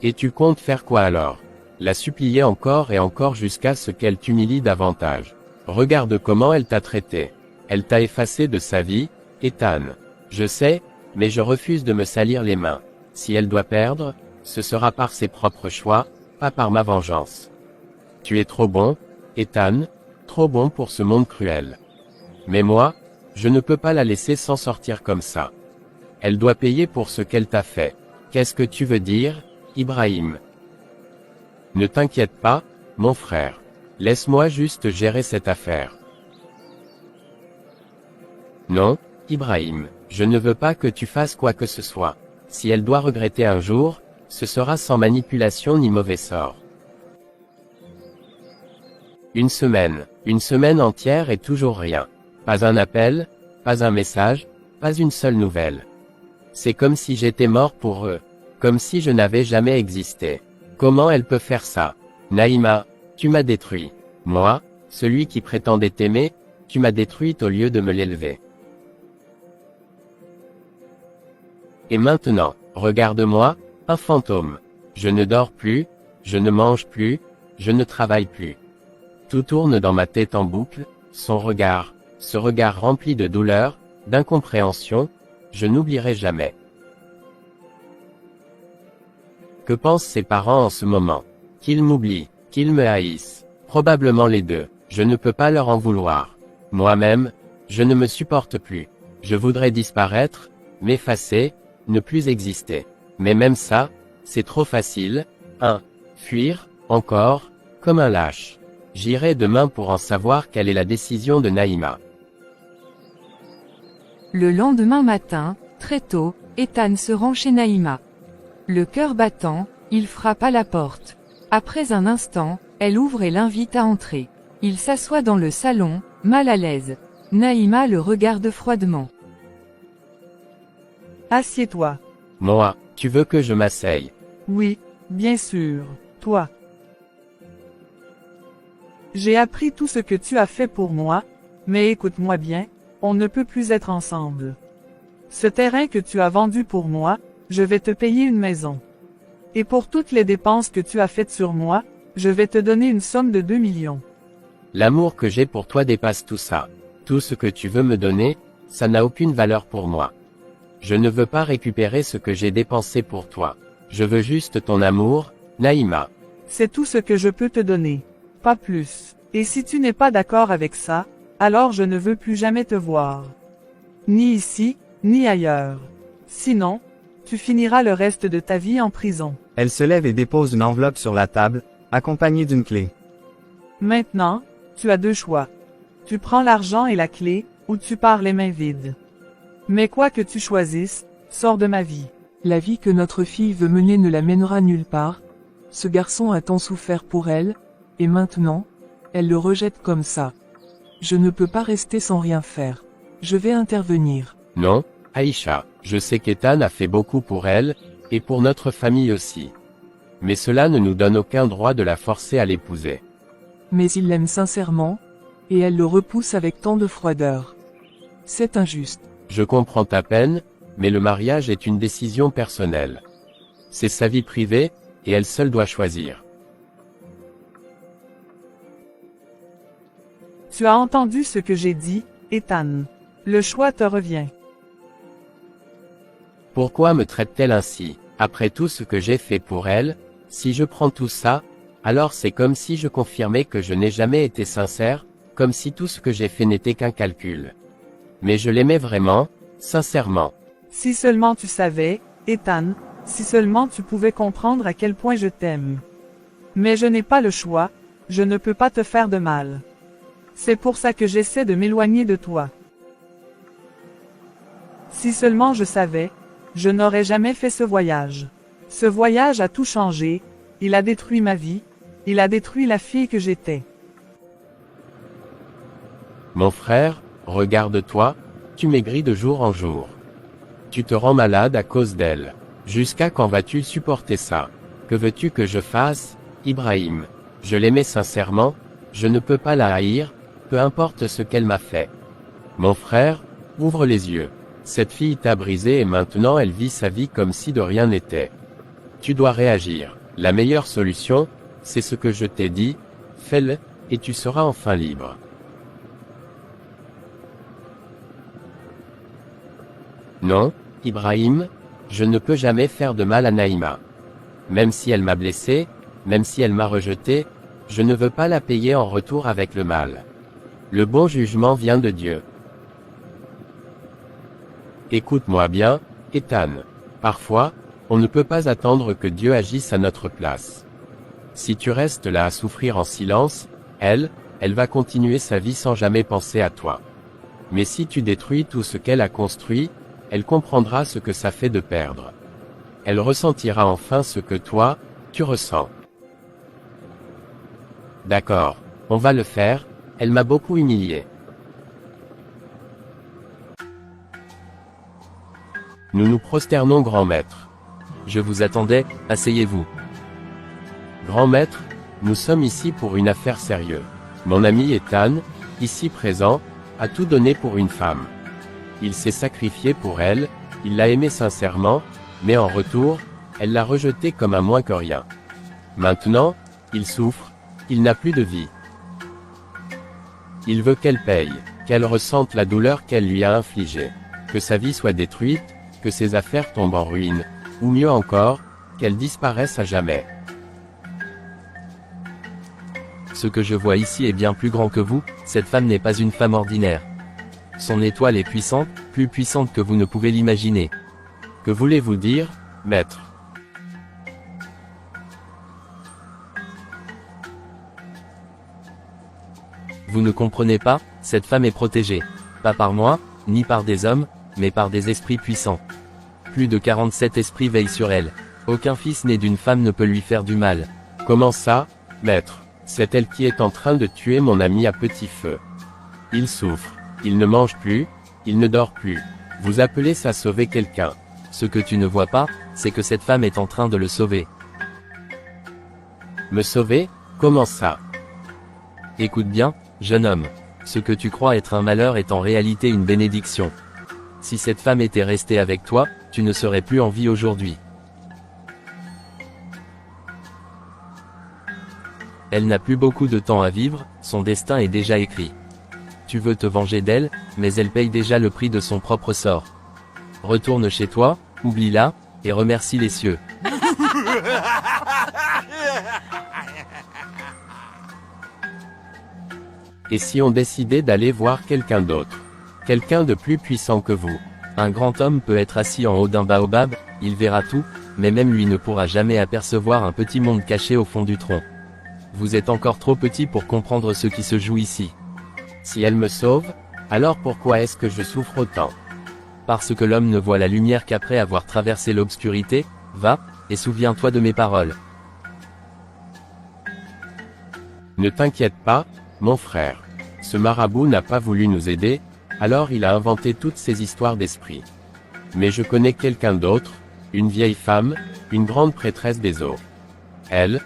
Et tu comptes faire quoi alors? La supplier encore et encore jusqu'à ce qu'elle t'humilie davantage. Regarde comment elle t'a traité. Elle t'a effacé de sa vie, Ethan. Je sais, mais je refuse de me salir les mains. Si elle doit perdre, ce sera par ses propres choix, pas par ma vengeance. Tu es trop bon, Ethan, trop bon pour ce monde cruel. Mais moi, je ne peux pas la laisser s'en sortir comme ça. Elle doit payer pour ce qu'elle t'a fait. Qu'est-ce que tu veux dire, Ibrahim? Ne t'inquiète pas, mon frère. Laisse-moi juste gérer cette affaire. Non, Ibrahim, je ne veux pas que tu fasses quoi que ce soit. Si elle doit regretter un jour, ce sera sans manipulation ni mauvais sort. Une semaine entière et toujours rien. Pas un appel, pas un message, pas une seule nouvelle. C'est comme si j'étais mort pour eux. Comme si je n'avais jamais existé. Comment elle peut faire ça? Naïma, tu m'as détruit. Moi, celui qui prétendait t'aimer, tu m'as détruite au lieu de me l'élever. Et maintenant, regarde-moi, un fantôme. Je ne dors plus, je ne mange plus, je ne travaille plus. Tout tourne dans ma tête en boucle, son regard, ce regard rempli de douleur, d'incompréhension, je n'oublierai jamais. Que pensent ses parents en ce moment? Qu'ils m'oublient, qu'ils me haïssent. Probablement les deux. Je ne peux pas leur en vouloir. Moi-même, je ne me supporte plus. Je voudrais disparaître, m'effacer, ne plus exister. Mais même ça, c'est trop facile. Fuir, encore, comme un lâche. J'irai demain pour en savoir quelle est la décision de Naïma. Le lendemain matin, très tôt, Ethan se rend chez Naïma. Le cœur battant, il frappe à la porte. Après un instant, elle ouvre et l'invite à entrer. Il s'assoit dans le salon, mal à l'aise. Naïma le regarde froidement. Assieds-toi. Moi, tu veux que je m'asseye? Oui, bien sûr, toi. J'ai appris tout ce que tu as fait pour moi, mais écoute-moi bien, on ne peut plus être ensemble. Ce terrain que tu as vendu pour moi, je vais te payer une maison. Et pour toutes les dépenses que tu as faites sur moi, je vais te donner une somme de 2 millions. L'amour que j'ai pour toi dépasse tout ça. Tout ce que tu veux me donner, ça n'a aucune valeur pour moi. Je ne veux pas récupérer ce que j'ai dépensé pour toi. Je veux juste ton amour, Naïma. C'est tout ce que je peux te donner. Pas plus. Et si tu n'es pas d'accord avec ça, alors je ne veux plus jamais te voir. Ni ici, ni ailleurs. Sinon, tu finiras le reste de ta vie en prison. Elle se lève et dépose une enveloppe sur la table, accompagnée d'une clé. Maintenant, tu as deux choix. Tu prends l'argent et la clé, ou tu pars les mains vides. Mais quoi que tu choisisses, sors de ma vie. La vie que notre fille veut mener ne la mènera nulle part. Ce garçon a tant souffert pour elle, et maintenant, elle le rejette comme ça. Je ne peux pas rester sans rien faire. Je vais intervenir. Non, Aïcha, je sais qu'Ethan a fait beaucoup pour elle, et pour notre famille aussi. Mais cela ne nous donne aucun droit de la forcer à l'épouser. Mais il l'aime sincèrement, et elle le repousse avec tant de froideur. C'est injuste. Je comprends ta peine, mais le mariage est une décision personnelle. C'est sa vie privée, et elle seule doit choisir. Tu as entendu ce que j'ai dit, Ethan. Le choix te revient. Pourquoi me traite-t-elle ainsi? Après tout ce que j'ai fait pour elle, si je prends tout ça, alors c'est comme si je confirmais que je n'ai jamais été sincère, comme si tout ce que j'ai fait n'était qu'un calcul. Mais je l'aimais vraiment, sincèrement. Si seulement tu savais, Ethan, si seulement tu pouvais comprendre à quel point je t'aime. Mais je n'ai pas le choix, je ne peux pas te faire de mal. C'est pour ça que j'essaie de m'éloigner de toi. Si seulement je savais, je n'aurais jamais fait ce voyage. Ce voyage a tout changé, il a détruit ma vie, il a détruit la fille que j'étais. Mon frère, regarde-toi, tu maigris de jour en jour. Tu te rends malade à cause d'elle. Jusqu'à quand vas-tu supporter ça? Que veux-tu que je fasse, Ibrahim? Je l'aimais sincèrement, je ne peux pas la haïr, peu importe ce qu'elle m'a fait. Mon frère, ouvre les yeux. Cette fille t'a brisé et maintenant elle vit sa vie comme si de rien n'était. Tu dois réagir. La meilleure solution, c'est ce que je t'ai dit, fais-le, et tu seras enfin libre. Non, Ibrahim, je ne peux jamais faire de mal à Naïma. Même si elle m'a blessé, même si elle m'a rejeté, je ne veux pas la payer en retour avec le mal. Le bon jugement vient de Dieu. Écoute-moi bien, Ethan. Parfois, on ne peut pas attendre que Dieu agisse à notre place. Si tu restes là à souffrir en silence, elle va continuer sa vie sans jamais penser à toi. Mais si tu détruis tout ce qu'elle a construit, elle comprendra ce que ça fait de perdre. Elle ressentira enfin ce que toi, tu ressens. D'accord, on va le faire, elle m'a beaucoup humilié. Nous nous prosternons, grand maître. Je vous attendais, asseyez-vous. Grand maître, nous sommes ici pour une affaire sérieuse. Mon ami Ethan, ici présent, a tout donné pour une femme. Il s'est sacrifié pour elle, il l'a aimée sincèrement, mais en retour, elle l'a rejeté comme un moins que rien. Maintenant, il souffre, il n'a plus de vie. Il veut qu'elle paye, qu'elle ressente la douleur qu'elle lui a infligée, que sa vie soit détruite, que ses affaires tombent en ruine, ou mieux encore, qu'elle disparaisse à jamais. Ce que je vois ici est bien plus grand que vous, cette femme n'est pas une femme ordinaire. Son étoile est puissante, plus puissante que vous ne pouvez l'imaginer. Que voulez-vous dire, maître? Vous ne comprenez pas, cette femme est protégée. Pas par moi, ni par des hommes, mais par des esprits puissants. Plus de 47 esprits veillent sur elle. Aucun fils né d'une femme ne peut lui faire du mal. Comment ça, maître? C'est elle qui est en train de tuer mon ami à petit feu. Il souffre. Il ne mange plus. Il ne dort plus. Vous appelez ça sauver quelqu'un. Ce que tu ne vois pas, c'est que cette femme est en train de le sauver. Me sauver? Comment ça? Écoute bien, jeune homme. Ce que tu crois être un malheur est en réalité une bénédiction. Si cette femme était restée avec toi, tu ne serais plus en vie aujourd'hui. Elle n'a plus beaucoup de temps à vivre, son destin est déjà écrit. Tu veux te venger d'elle, mais elle paye déjà le prix de son propre sort. Retourne chez toi, oublie-la, et remercie les cieux. Et si on décidait d'aller voir quelqu'un d'autre? Quelqu'un de plus puissant que vous? Un grand homme peut être assis en haut d'un baobab, il verra tout, mais même lui ne pourra jamais apercevoir un petit monde caché au fond du tronc. Vous êtes encore trop petit pour comprendre ce qui se joue ici. Si elle me sauve, alors pourquoi est-ce que je souffre autant? Parce que l'homme ne voit la lumière qu'après avoir traversé l'obscurité. Va, et souviens-toi de mes paroles. Ne t'inquiète pas, mon frère. Ce marabout n'a pas voulu nous aider, alors il a inventé toutes ces histoires d'esprit. Mais je connais quelqu'un d'autre, une vieille femme, une grande prêtresse des eaux. Elle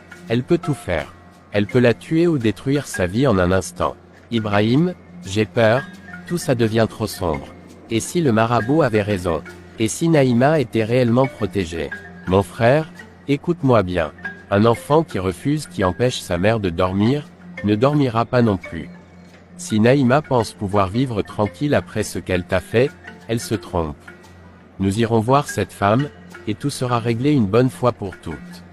peut tout faire. Elle peut la tuer ou détruire sa vie en un instant. Ibrahim, j'ai peur, tout ça devient trop sombre. Et si le marabout avait raison? Et si Naïma était réellement protégée? Mon frère, écoute-moi bien. Un enfant qui empêche sa mère de dormir, ne dormira pas non plus. Si Naïma pense pouvoir vivre tranquille après ce qu'elle t'a fait, elle se trompe. Nous irons voir cette femme, et tout sera réglé une bonne fois pour toutes.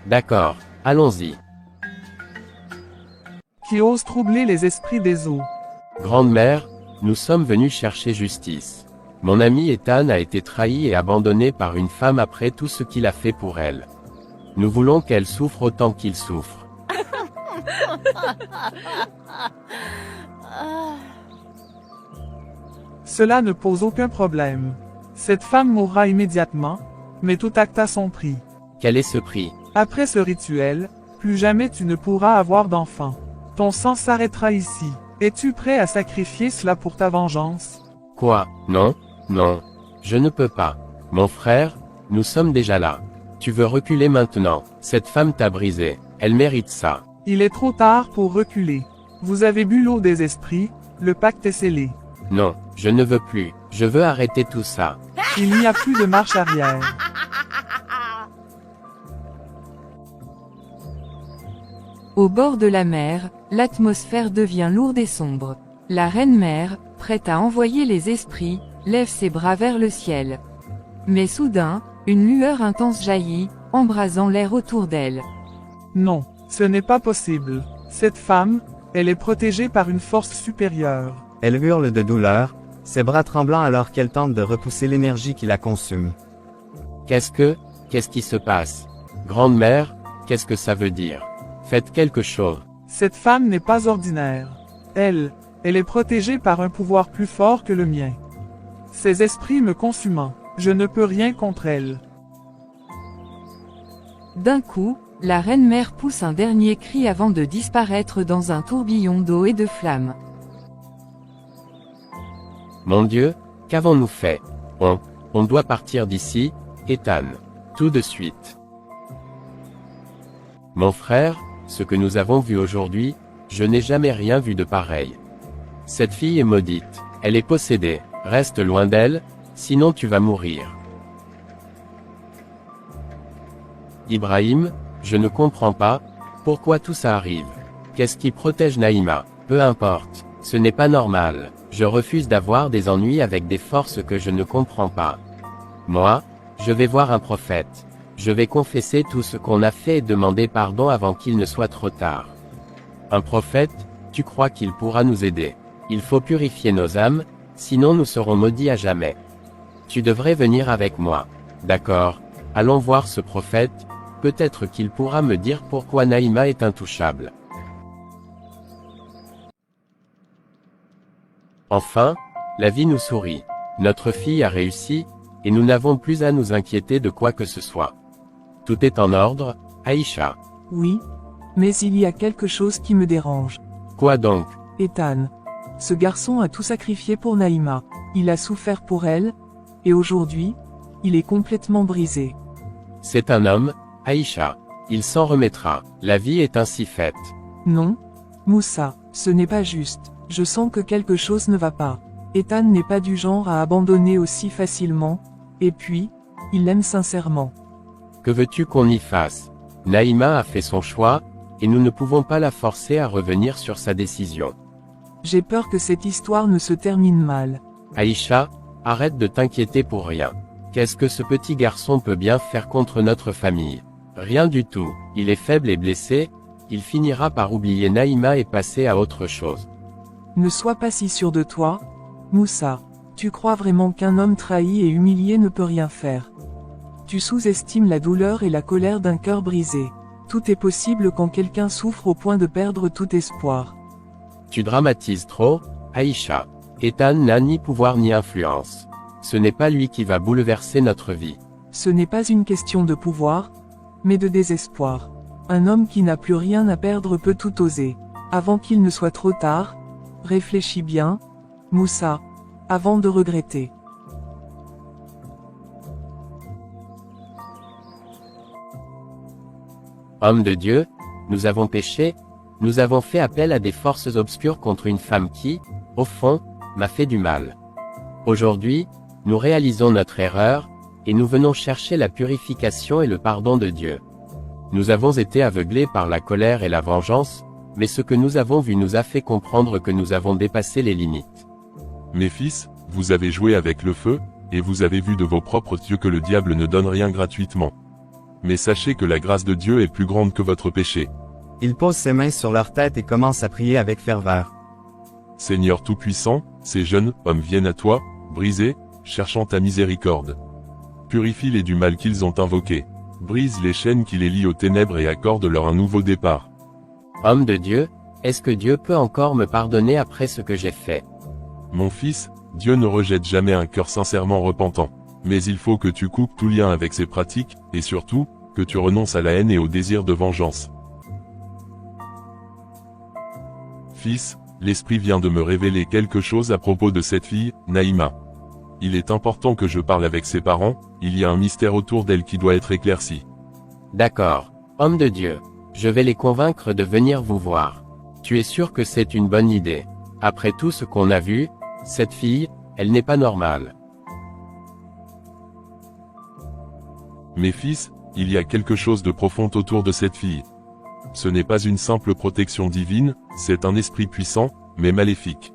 D'accord, allons-y. Qui ose troubler les esprits des eaux. Grande-mère, nous sommes venus chercher justice. Mon ami Ethan a été trahi et abandonné par une femme après tout ce qu'il a fait pour elle. Nous voulons qu'elle souffre autant qu'il souffre. Cela ne pose aucun problème. Cette femme mourra immédiatement, mais tout acte a son prix. Quel est ce prix? Après ce rituel, plus jamais tu ne pourras avoir d'enfant. Ton sang s'arrêtera ici. Es-tu prêt à sacrifier cela pour ta vengeance? Quoi? Non, non. Je ne peux pas. Mon frère, nous sommes déjà là. Tu veux reculer maintenant. Cette femme t'a brisé. Elle mérite ça. Il est trop tard pour reculer. Vous avez bu l'eau des esprits, le pacte est scellé. Non, je ne veux plus. Je veux arrêter tout ça. Il n'y a plus de marche arrière. Au bord de la mer, l'atmosphère devient lourde et sombre. La reine-mère, prête à envoyer les esprits, lève ses bras vers le ciel. Mais soudain, une lueur intense jaillit, embrasant l'air autour d'elle. Non, ce n'est pas possible. Cette femme, elle est protégée par une force supérieure. Elle hurle de douleur, ses bras tremblants alors qu'elle tente de repousser l'énergie qui la consume. Qu'est-ce qui se passe? Grande-mère, qu'est-ce que ça veut dire? Faites quelque chose. Cette femme n'est pas ordinaire. Elle est protégée par un pouvoir plus fort que le mien. Ces esprits me consumant, je ne peux rien contre elle. D'un coup, la reine-mère pousse un dernier cri avant de disparaître dans un tourbillon d'eau et de flammes. Mon Dieu, qu'avons-nous fait? On doit partir d'ici, Ethan. Tout de suite. Mon frère, ce que nous avons vu aujourd'hui, je n'ai jamais rien vu de pareil. Cette fille est maudite. Elle est possédée. Reste loin d'elle, sinon tu vas mourir. Ibrahim, je ne comprends pas, pourquoi tout ça arrive. Qu'est-ce qui protège Naïma? Peu importe. Ce n'est pas normal. Je refuse d'avoir des ennuis avec des forces que je ne comprends pas. Moi, je vais voir un prophète. Je vais confesser tout ce qu'on a fait et demander pardon avant qu'il ne soit trop tard. Un prophète, tu crois qu'il pourra nous aider? Il faut purifier nos âmes, sinon nous serons maudits à jamais. Tu devrais venir avec moi. D'accord, allons voir ce prophète, peut-être qu'il pourra me dire pourquoi Naïma est intouchable. Enfin, la vie nous sourit. Notre fille a réussi, et nous n'avons plus à nous inquiéter de quoi que ce soit. Tout est en ordre, Aïcha. Oui. Mais il y a quelque chose qui me dérange. Quoi donc? Ethan. Ce garçon a tout sacrifié pour Naïma. Il a souffert pour elle, et aujourd'hui, il est complètement brisé. C'est un homme, Aïcha. Il s'en remettra. La vie est ainsi faite. Non. Moussa, ce n'est pas juste. Je sens que quelque chose ne va pas. Ethan n'est pas du genre à abandonner aussi facilement, et puis, il l'aime sincèrement. Que veux-tu qu'on y fasse? Naïma a fait son choix, et nous ne pouvons pas la forcer à revenir sur sa décision. J'ai peur que cette histoire ne se termine mal. Aïcha, arrête de t'inquiéter pour rien. Qu'est-ce que ce petit garçon peut bien faire contre notre famille? Rien du tout. Il est faible et blessé, il finira par oublier Naïma et passer à autre chose. Ne sois pas si sûr de toi, Moussa. Tu crois vraiment qu'un homme trahi et humilié ne peut rien faire? Tu sous-estimes la douleur et la colère d'un cœur brisé. Tout est possible quand quelqu'un souffre au point de perdre tout espoir. Tu dramatises trop, Aïcha. Ethan n'a ni pouvoir ni influence. Ce n'est pas lui qui va bouleverser notre vie. Ce n'est pas une question de pouvoir, mais de désespoir. Un homme qui n'a plus rien à perdre peut tout oser. Avant qu'il ne soit trop tard, réfléchis bien, Moussa, avant de regretter. Homme de Dieu, nous avons péché, nous avons fait appel à des forces obscures contre une femme qui, au fond, m'a fait du mal. Aujourd'hui, nous réalisons notre erreur, et nous venons chercher la purification et le pardon de Dieu. Nous avons été aveuglés par la colère et la vengeance, mais ce que nous avons vu nous a fait comprendre que nous avons dépassé les limites. Mes fils, vous avez joué avec le feu, et vous avez vu de vos propres yeux que le diable ne donne rien gratuitement. Mais sachez que la grâce de Dieu est plus grande que votre péché. Il pose ses mains sur leur tête et commence à prier avec ferveur. Seigneur Tout-Puissant, ces jeunes hommes viennent à toi, brisés, cherchant ta miséricorde. Purifie-les du mal qu'ils ont invoqué. Brise les chaînes qui les lient aux ténèbres et accorde-leur un nouveau départ. Homme de Dieu, est-ce que Dieu peut encore me pardonner après ce que j'ai fait? Mon fils, Dieu ne rejette jamais un cœur sincèrement repentant. Mais il faut que tu coupes tout lien avec ces pratiques, et surtout, que tu renonces à la haine et au désir de vengeance. Fils, l'Esprit vient de me révéler quelque chose à propos de cette fille, Naïma. Il est important que je parle avec ses parents, il y a un mystère autour d'elle qui doit être éclairci. D'accord. Homme de Dieu. Je vais les convaincre de venir vous voir. Tu es sûr que c'est une bonne idée? Après tout ce qu'on a vu, cette fille, elle n'est pas normale. Mes fils, il y a quelque chose de profond autour de cette fille. Ce n'est pas une simple protection divine, c'est un esprit puissant, mais maléfique.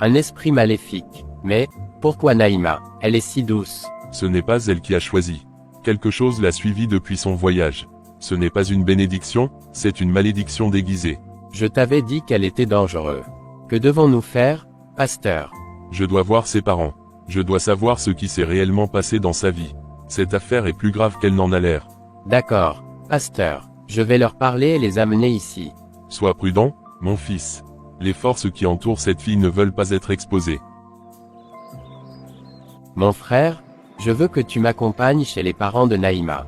Un esprit maléfique. Mais, pourquoi Naïma? Elle est si douce. Ce n'est pas elle qui a choisi. Quelque chose l'a suivie depuis son voyage. Ce n'est pas une bénédiction, c'est une malédiction déguisée. Je t'avais dit qu'elle était dangereuse. Que devons-nous faire, pasteur? Je dois voir ses parents. Je dois savoir ce qui s'est réellement passé dans sa vie. Cette affaire est plus grave qu'elle n'en a l'air. D'accord, pasteur. Je vais leur parler et les amener ici. Sois prudent, mon fils. Les forces qui entourent cette fille ne veulent pas être exposées. Mon frère, je veux que tu m'accompagnes chez les parents de Naïma.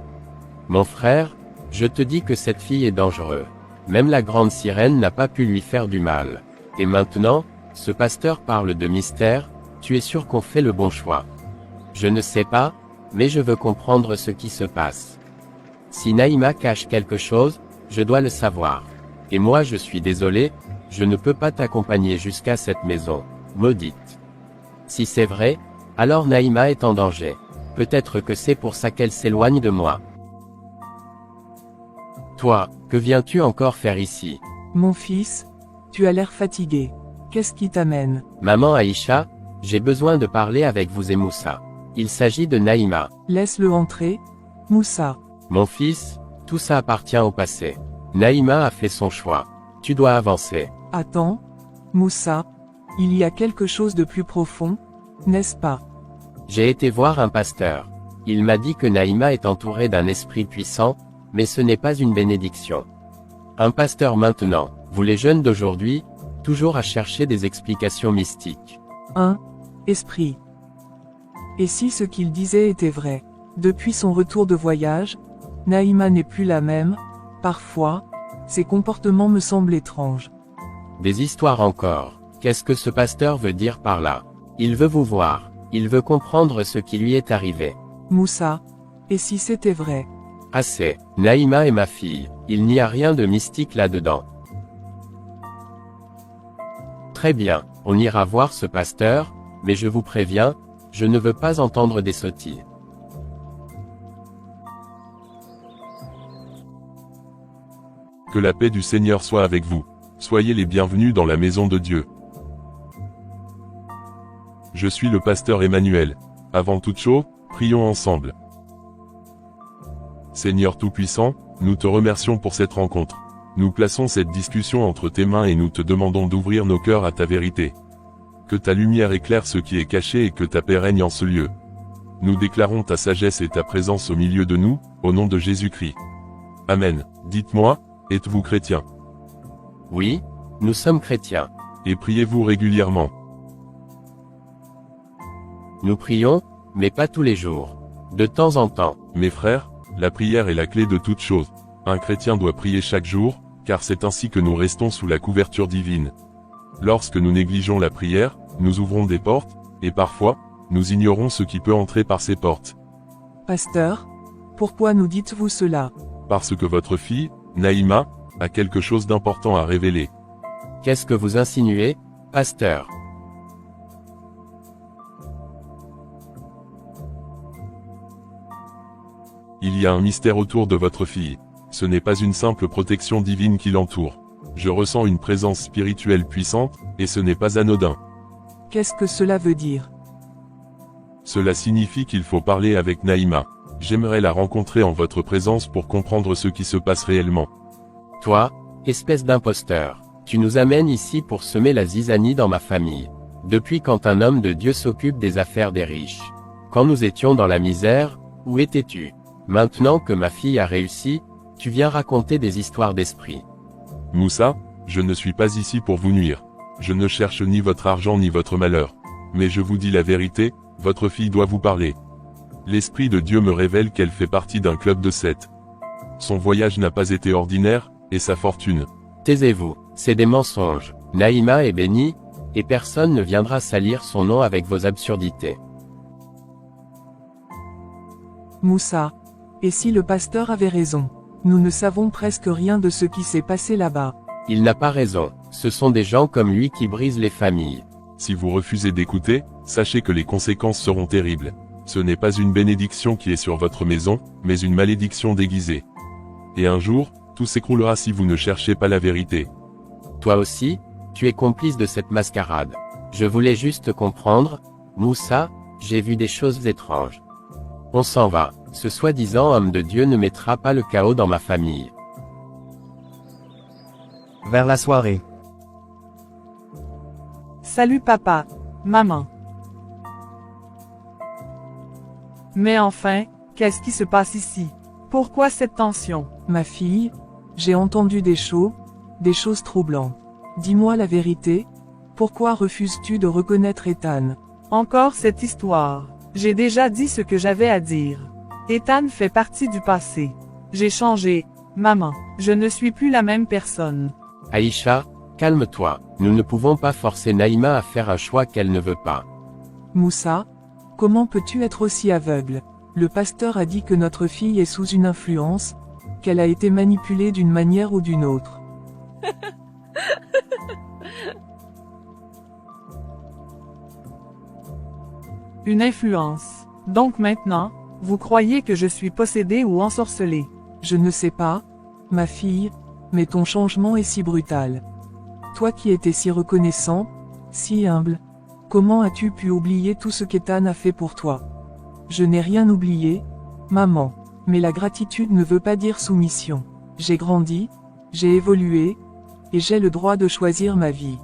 Mon frère, je te dis que cette fille est dangereuse. Même la grande sirène n'a pas pu lui faire du mal. Et maintenant, ce pasteur parle de mystère, tu es sûr qu'on fait le bon choix? Je ne sais pas, mais je veux comprendre ce qui se passe. Si Naïma cache quelque chose, je dois le savoir. Et moi je suis désolé, je ne peux pas t'accompagner jusqu'à cette maison, maudite. Si c'est vrai, alors Naïma est en danger. Peut-être que c'est pour ça qu'elle s'éloigne de moi. Toi, que viens-tu encore faire ici? Mon fils, tu as l'air fatigué. Qu'est-ce qui t'amène? Maman Aïcha, j'ai besoin de parler avec vous et Moussa. Il s'agit de Naïma. Laisse-le entrer, Moussa. Mon fils, tout ça appartient au passé. Naïma a fait son choix. Tu dois avancer. Attends, Moussa, il y a quelque chose de plus profond, n'est-ce pas? J'ai été voir un pasteur. Il m'a dit que Naïma est entourée d'un esprit puissant, mais ce n'est pas une bénédiction. Un pasteur maintenant, vous les jeunes d'aujourd'hui, toujours à chercher des explications mystiques. Un esprit. Et si ce qu'il disait était vrai? Depuis son retour de voyage, Naïma n'est plus la même, parfois, ses comportements me semblent étranges. Des histoires encore. Qu'est-ce que ce pasteur veut dire par là? Il veut vous voir. Il veut comprendre ce qui lui est arrivé. Moussa, et si c'était vrai? Assez. Naïma est ma fille. Il n'y a rien de mystique là-dedans. Très bien, on ira voir ce pasteur, mais je vous préviens, je ne veux pas entendre des sottises. Que la paix du Seigneur soit avec vous. Soyez les bienvenus dans la maison de Dieu. Je suis le pasteur Emmanuel. Avant toute chose, prions ensemble. Seigneur Tout-Puissant, nous te remercions pour cette rencontre. Nous plaçons cette discussion entre tes mains et nous te demandons d'ouvrir nos cœurs à ta vérité. Que ta lumière éclaire ce qui est caché et que ta paix règne en ce lieu. Nous déclarons ta sagesse et ta présence au milieu de nous, au nom de Jésus-Christ. Amen. Dites-moi, êtes-vous chrétien? Oui, nous sommes chrétiens. Et priez-vous régulièrement? Nous prions, mais pas tous les jours. De temps en temps. Mes frères, la prière est la clé de toute chose. Un chrétien doit prier chaque jour, car c'est ainsi que nous restons sous la couverture divine. Lorsque nous négligeons la prière, nous ouvrons des portes, et parfois, nous ignorons ce qui peut entrer par ces portes. Pasteur, pourquoi nous dites-vous cela? Parce que votre fille, Naïma, a quelque chose d'important à révéler. Qu'est-ce que vous insinuez, pasteur? Il y a un mystère autour de votre fille. Ce n'est pas une simple protection divine qui l'entoure. Je ressens une présence spirituelle puissante, et ce n'est pas anodin. Qu'est-ce que cela veut dire? Cela signifie qu'il faut parler avec Naïma. J'aimerais la rencontrer en votre présence pour comprendre ce qui se passe réellement. Toi, espèce d'imposteur, tu nous amènes ici pour semer la zizanie dans ma famille. Depuis quand un homme de Dieu s'occupe des affaires des riches? Quand nous étions dans la misère, où étais-tu? Maintenant que ma fille a réussi, tu viens raconter des histoires d'esprit. Moussa, je ne suis pas ici pour vous nuire. Je ne cherche ni votre argent ni votre malheur. Mais je vous dis la vérité, votre fille doit vous parler. L'Esprit de Dieu me révèle qu'elle fait partie d'un club de 7. Son voyage n'a pas été ordinaire, et sa fortune. Taisez-vous, c'est des mensonges. Naïma est bénie, et personne ne viendra salir son nom avec vos absurdités. Moussa, et si le pasteur avait raison? Nous ne savons presque rien de ce qui s'est passé là-bas. Il n'a pas raison, ce sont des gens comme lui qui brisent les familles. Si vous refusez d'écouter, sachez que les conséquences seront terribles. Ce n'est pas une bénédiction qui est sur votre maison, mais une malédiction déguisée. Et un jour, tout s'écroulera si vous ne cherchez pas la vérité. Toi aussi, tu es complice de cette mascarade. Je voulais juste comprendre, Moussa, j'ai vu des choses étranges. On s'en va, ce soi-disant homme de Dieu ne mettra pas le chaos dans ma famille. Vers la soirée. Salut papa, maman. Mais enfin, qu'est-ce qui se passe ici? Pourquoi cette tension? Ma fille, j'ai entendu des choses troublantes. Dis-moi la vérité, pourquoi refuses-tu de reconnaître Ethan? Encore cette histoire. J'ai déjà dit ce que j'avais à dire. Ethan fait partie du passé. J'ai changé, maman. Je ne suis plus la même personne. Aïcha, calme-toi, nous ne pouvons pas forcer Naïma à faire un choix qu'elle ne veut pas. Moussa, comment peux-tu être aussi aveugle? Le pasteur a dit que notre fille est sous une influence, qu'elle a été manipulée d'une manière ou d'une autre. Une influence. Donc maintenant, vous croyez que je suis possédée ou ensorcelée? Je ne sais pas, ma fille, mais ton changement est si brutal. Toi qui étais si reconnaissant, si humble, comment as-tu pu oublier tout ce qu'Ethan a fait pour toi? Je n'ai rien oublié, maman, mais la gratitude ne veut pas dire soumission. J'ai grandi, j'ai évolué, et j'ai le droit de choisir ma vie.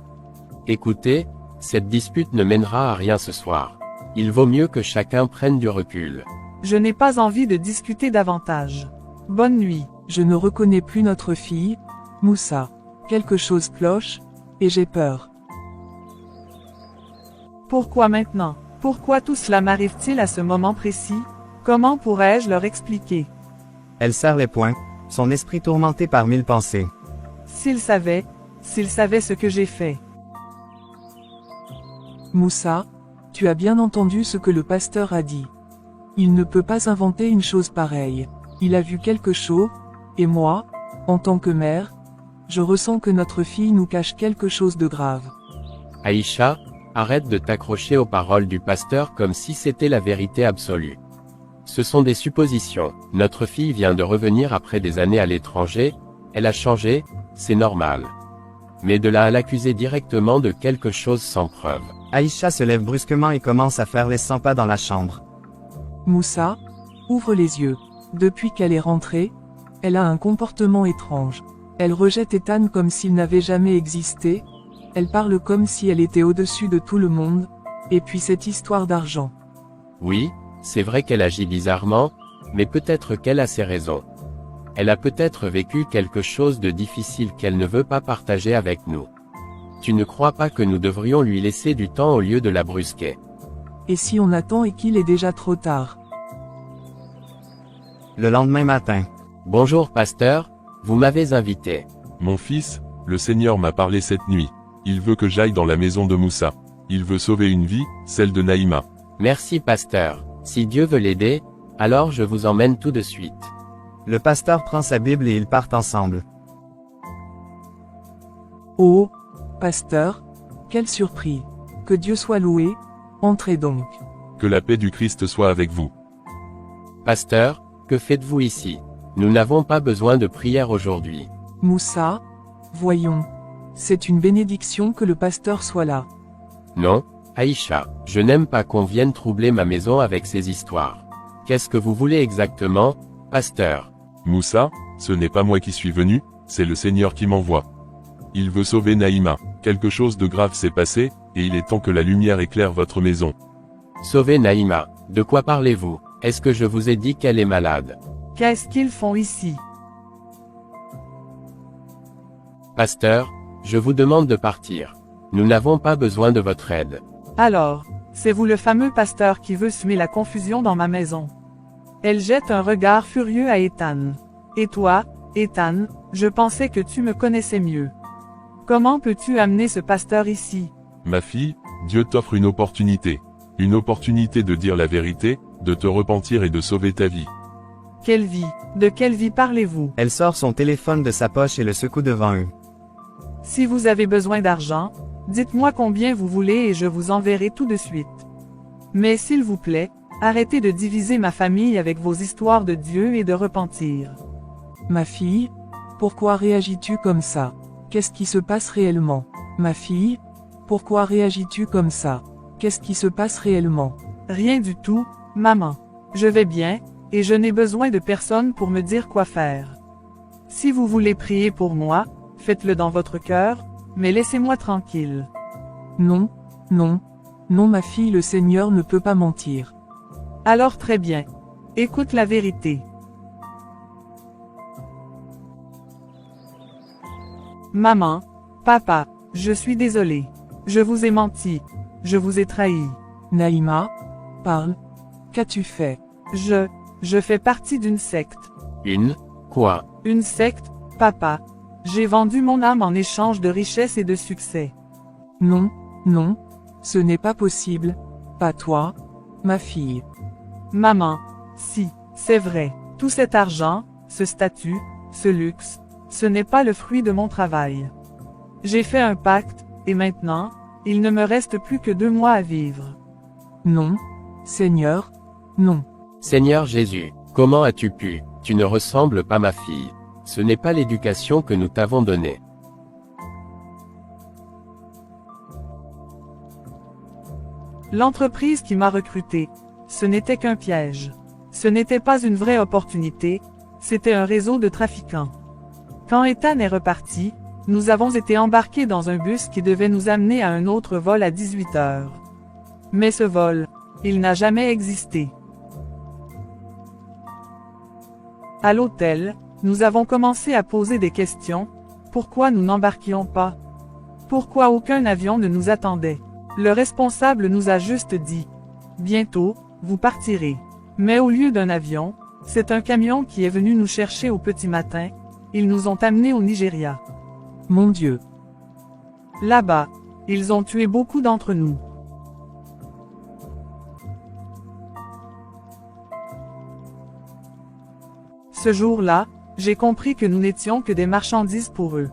Écoutez, cette dispute ne mènera à rien ce soir. Il vaut mieux que chacun prenne du recul. Je n'ai pas envie de discuter davantage. Bonne nuit. Je ne reconnais plus notre fille, Moussa. Quelque chose cloche, et j'ai peur. Pourquoi maintenant? Pourquoi tout cela m'arrive-t-il à ce moment précis? Comment pourrais-je leur expliquer? Elle serre les poings, son esprit tourmenté par 1000 pensées. S'ils savaient ce que j'ai fait. Moussa, tu as bien entendu ce que le pasteur a dit. Il ne peut pas inventer une chose pareille. Il a vu quelque chose, et moi, en tant que mère, je ressens que notre fille nous cache quelque chose de grave. Aïcha, arrête de t'accrocher aux paroles du pasteur comme si c'était la vérité absolue. Ce sont des suppositions. Notre fille vient de revenir après des années à l'étranger, elle a changé, c'est normal. Mais de là à l'accuser directement de quelque chose sans preuve. Aïcha se lève brusquement et commence à faire les 100 pas dans la chambre. Moussa, ouvre les yeux. Depuis qu'elle est rentrée, elle a un comportement étrange. Elle rejette Ethan comme s'il n'avait jamais existé, elle parle comme si elle était au-dessus de tout le monde, et puis cette histoire d'argent. Oui, c'est vrai qu'elle agit bizarrement, mais peut-être qu'elle a ses raisons. Elle a peut-être vécu quelque chose de difficile qu'elle ne veut pas partager avec nous. Tu ne crois pas que nous devrions lui laisser du temps au lieu de la brusquer? Et si on attend et qu'il est déjà trop tard? Le lendemain matin. Bonjour pasteur, vous m'avez invité. Mon fils, le Seigneur m'a parlé cette nuit. Il veut que j'aille dans la maison de Moussa. Il veut sauver une vie, celle de Naïma. Merci pasteur. Si Dieu veut l'aider, alors je vous emmène tout de suite. Le pasteur prend sa Bible et ils partent ensemble. Oh, pasteur, quelle surprise. Que Dieu soit loué, entrez donc. Que la paix du Christ soit avec vous. Pasteur, que faites-vous ici? Nous n'avons pas besoin de prière aujourd'hui. Moussa, voyons. C'est une bénédiction que le pasteur soit là. Non, Aïcha, je n'aime pas qu'on vienne troubler ma maison avec ces histoires. Qu'est-ce que vous voulez exactement, pasteur? Moussa, ce n'est pas moi qui suis venu, c'est le Seigneur qui m'envoie. Il veut sauver Naïma. Quelque chose de grave s'est passé, et il est temps que la lumière éclaire votre maison. Sauver Naïma, de quoi parlez-vous? Est-ce que je vous ai dit qu'elle est malade? Qu'est-ce qu'ils font ici? Pasteur, je vous demande de partir. Nous n'avons pas besoin de votre aide. Alors, c'est vous le fameux pasteur qui veut semer la confusion dans ma maison. Elle jette un regard furieux à Ethan. Et toi, Ethan, je pensais que tu me connaissais mieux. Comment peux-tu amener ce pasteur ici? Ma fille, Dieu t'offre une opportunité. Une opportunité de dire la vérité, de te repentir et de sauver ta vie. Quelle vie? De quelle vie parlez-vous? Elle sort son téléphone de sa poche et le secoue devant eux. Si vous avez besoin d'argent, dites-moi combien vous voulez et je vous enverrai tout de suite. Mais s'il vous plaît, arrêtez de diviser ma famille avec vos histoires de Dieu et de repentir. Ma fille, pourquoi réagis-tu comme ça? Qu'est-ce qui se passe réellement? Ma fille, pourquoi réagis-tu comme ça? Qu'est-ce qui se passe réellement? Rien du tout, maman. Je vais bien, et je n'ai besoin de personne pour me dire quoi faire. Si vous voulez prier pour moi, faites-le dans votre cœur, mais laissez-moi tranquille. Non, non, non ma fille, le Seigneur ne peut pas mentir. Alors très bien. Écoute la vérité. Maman, papa, je suis désolé. Je vous ai menti. Je vous ai trahi. Naïma, parle. Qu'as-tu fait? Je fais partie d'une secte. Une? Quoi? Une secte, papa. J'ai vendu mon âme en échange de richesse et de succès. Non, non, ce n'est pas possible. Pas toi, ma fille. Maman, si, c'est vrai. Tout cet argent, ce statut, ce luxe, ce n'est pas le fruit de mon travail. J'ai fait un pacte, et maintenant, il ne me reste plus que 2 mois à vivre. Non, Seigneur, non. Seigneur Jésus, comment as-tu pu? Tu ne ressembles pas ma fille. Ce n'est pas l'éducation que nous t'avons donnée. L'entreprise qui m'a recruté, ce n'était qu'un piège. Ce n'était pas une vraie opportunité, c'était un réseau de trafiquants. Quand Ethan est reparti, nous avons été embarqués dans un bus qui devait nous amener à un autre vol à 18 heures. Mais ce vol, il n'a jamais existé. À l'hôtel, nous avons commencé à poser des questions. Pourquoi nous n'embarquions pas? Pourquoi aucun avion ne nous attendait? Le responsable nous a juste dit, Bientôt, vous partirez. Mais au lieu d'un avion, c'est un camion qui est venu nous chercher au petit matin. Ils nous ont amenés au Nigeria. Mon Dieu. Là-bas, ils ont tué beaucoup d'entre nous. Ce jour-là, j'ai compris que nous n'étions que des marchandises pour eux.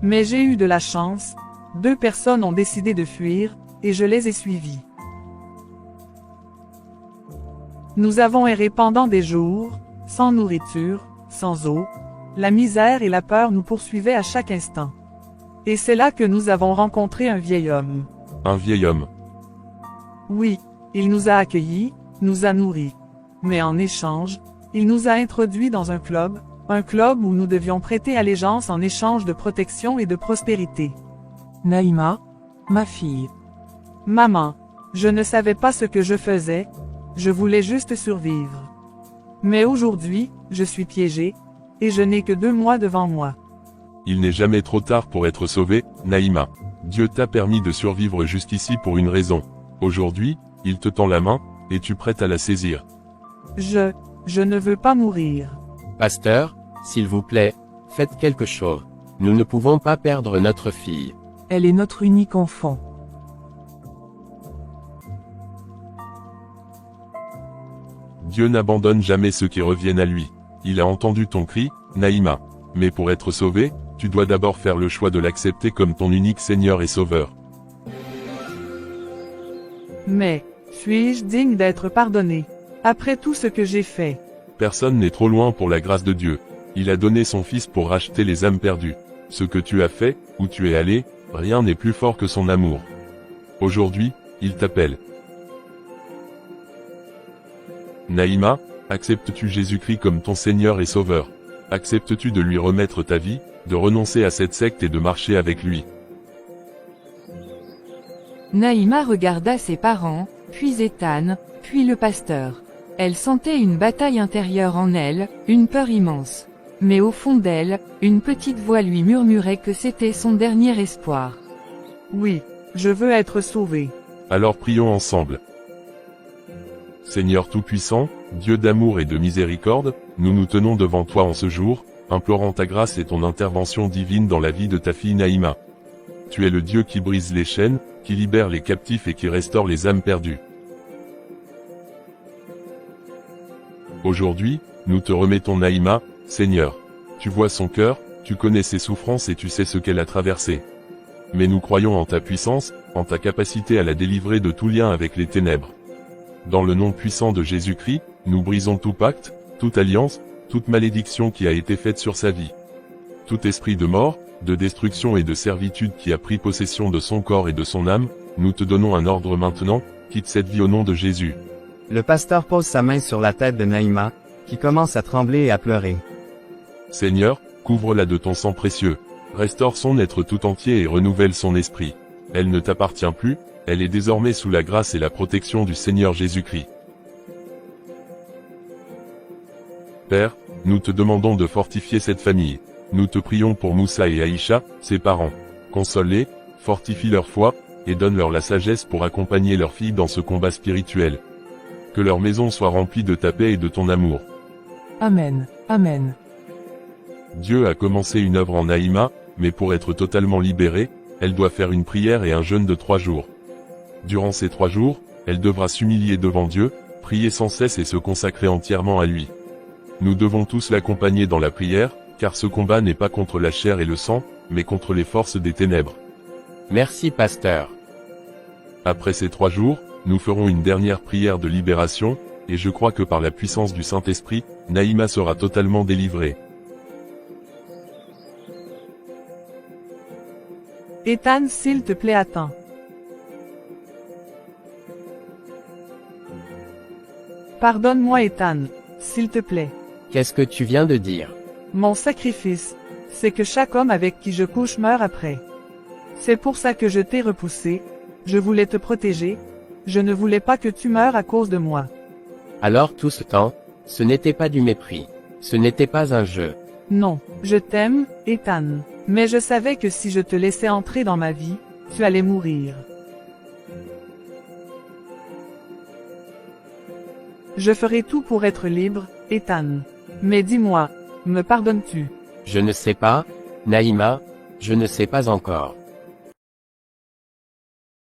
Mais j'ai eu de la chance. 2 personnes ont décidé de fuir, et je les ai suivis. Nous avons erré pendant des jours, sans nourriture, sans eau. La misère et la peur nous poursuivaient à chaque instant. Et c'est là que nous avons rencontré un vieil homme. Un vieil homme. Oui, il nous a accueillis, nous a nourris. Mais en échange, il nous a introduits dans un club où nous devions prêter allégeance en échange de protection et de prospérité. Naïma, ma fille. Maman, je ne savais pas ce que je faisais, je voulais juste survivre. Mais aujourd'hui, je suis piégée, et je n'ai que 2 mois devant moi. Il n'est jamais trop tard pour être sauvé, Naïma. Dieu t'a permis de survivre jusqu'ici pour une raison. Aujourd'hui, il te tend la main, es-tu prête à la saisir? Je ne veux pas mourir. Pasteur, s'il vous plaît, faites quelque chose. Nous ne pouvons pas perdre notre fille. Elle est notre unique enfant. Dieu n'abandonne jamais ceux qui reviennent à lui. Il a entendu ton cri, Naïma. Mais pour être sauvé, tu dois d'abord faire le choix de l'accepter comme ton unique Seigneur et Sauveur. Mais, suis-je digne d'être pardonné? Après tout ce que j'ai fait. Personne n'est trop loin pour la grâce de Dieu. Il a donné son Fils pour racheter les âmes perdues. Ce que tu as fait, où tu es allé, rien n'est plus fort que son amour. Aujourd'hui, il t'appelle. Naïma, acceptes-tu Jésus-Christ comme ton Seigneur et Sauveur? Acceptes-tu de lui remettre ta vie, de renoncer à cette secte et de marcher avec lui? Naïma regarda ses parents, puis Ethan, puis le pasteur. Elle sentait une bataille intérieure en elle, une peur immense. Mais au fond d'elle, une petite voix lui murmurait que c'était son dernier espoir. Oui, je veux être sauvée. Alors prions ensemble. Seigneur Tout-Puissant, Dieu d'amour et de miséricorde, nous nous tenons devant toi en ce jour, implorant ta grâce et ton intervention divine dans la vie de ta fille Naïma. Tu es le Dieu qui brise les chaînes, qui libère les captifs et qui restaure les âmes perdues. Aujourd'hui, nous te remettons Naïma, Seigneur. Tu vois son cœur, tu connais ses souffrances et tu sais ce qu'elle a traversé. Mais nous croyons en ta puissance, en ta capacité à la délivrer de tout lien avec les ténèbres. Dans le nom puissant de Jésus-Christ, nous brisons tout pacte, toute alliance, toute malédiction qui a été faite sur sa vie. Tout esprit de mort, de destruction et de servitude qui a pris possession de son corps et de son âme, nous te donnons un ordre maintenant, quitte cette vie au nom de Jésus. Le pasteur pose sa main sur la tête de Naïma, qui commence à trembler et à pleurer. Seigneur, couvre-la de ton sang précieux. Restaure son être tout entier et renouvelle son esprit. Elle ne t'appartient plus, elle est désormais sous la grâce et la protection du Seigneur Jésus-Christ. Père, nous te demandons de fortifier cette famille. Nous te prions pour Moussa et Aïcha, ses parents. Console-les, fortifie leur foi, et donne-leur la sagesse pour accompagner leur fille dans ce combat spirituel. Que leur maison soit remplie de ta paix et de ton amour. Amen. Amen. Dieu a commencé une œuvre en Naïma, mais pour être totalement libérée, elle doit faire une prière et un jeûne de 3 jours. Durant ces 3 jours, elle devra s'humilier devant Dieu, prier sans cesse et se consacrer entièrement à lui. Nous devons tous l'accompagner dans la prière, car ce combat n'est pas contre la chair et le sang, mais contre les forces des ténèbres. Merci pasteur. Après ces 3 jours, nous ferons une dernière prière de libération, et je crois que par la puissance du Saint-Esprit, Naïma sera totalement délivrée. Ethan, s'il te plaît, attends. Pardonne-moi, Ethan, s'il te plaît. Qu'est-ce que tu viens de dire? Mon sacrifice, c'est que chaque homme avec qui je couche meurt après. C'est pour ça que je t'ai repoussé, je voulais te protéger, je ne voulais pas que tu meures à cause de moi. Alors tout ce temps, ce n'était pas du mépris. Ce n'était pas un jeu. Non, je t'aime, Ethan, mais je savais que si je te laissais entrer dans ma vie, tu allais mourir. Je ferai tout pour être libre, Ethan. Mais dis-moi, me pardonnes-tu? Je ne sais pas, Naïma, je ne sais pas encore.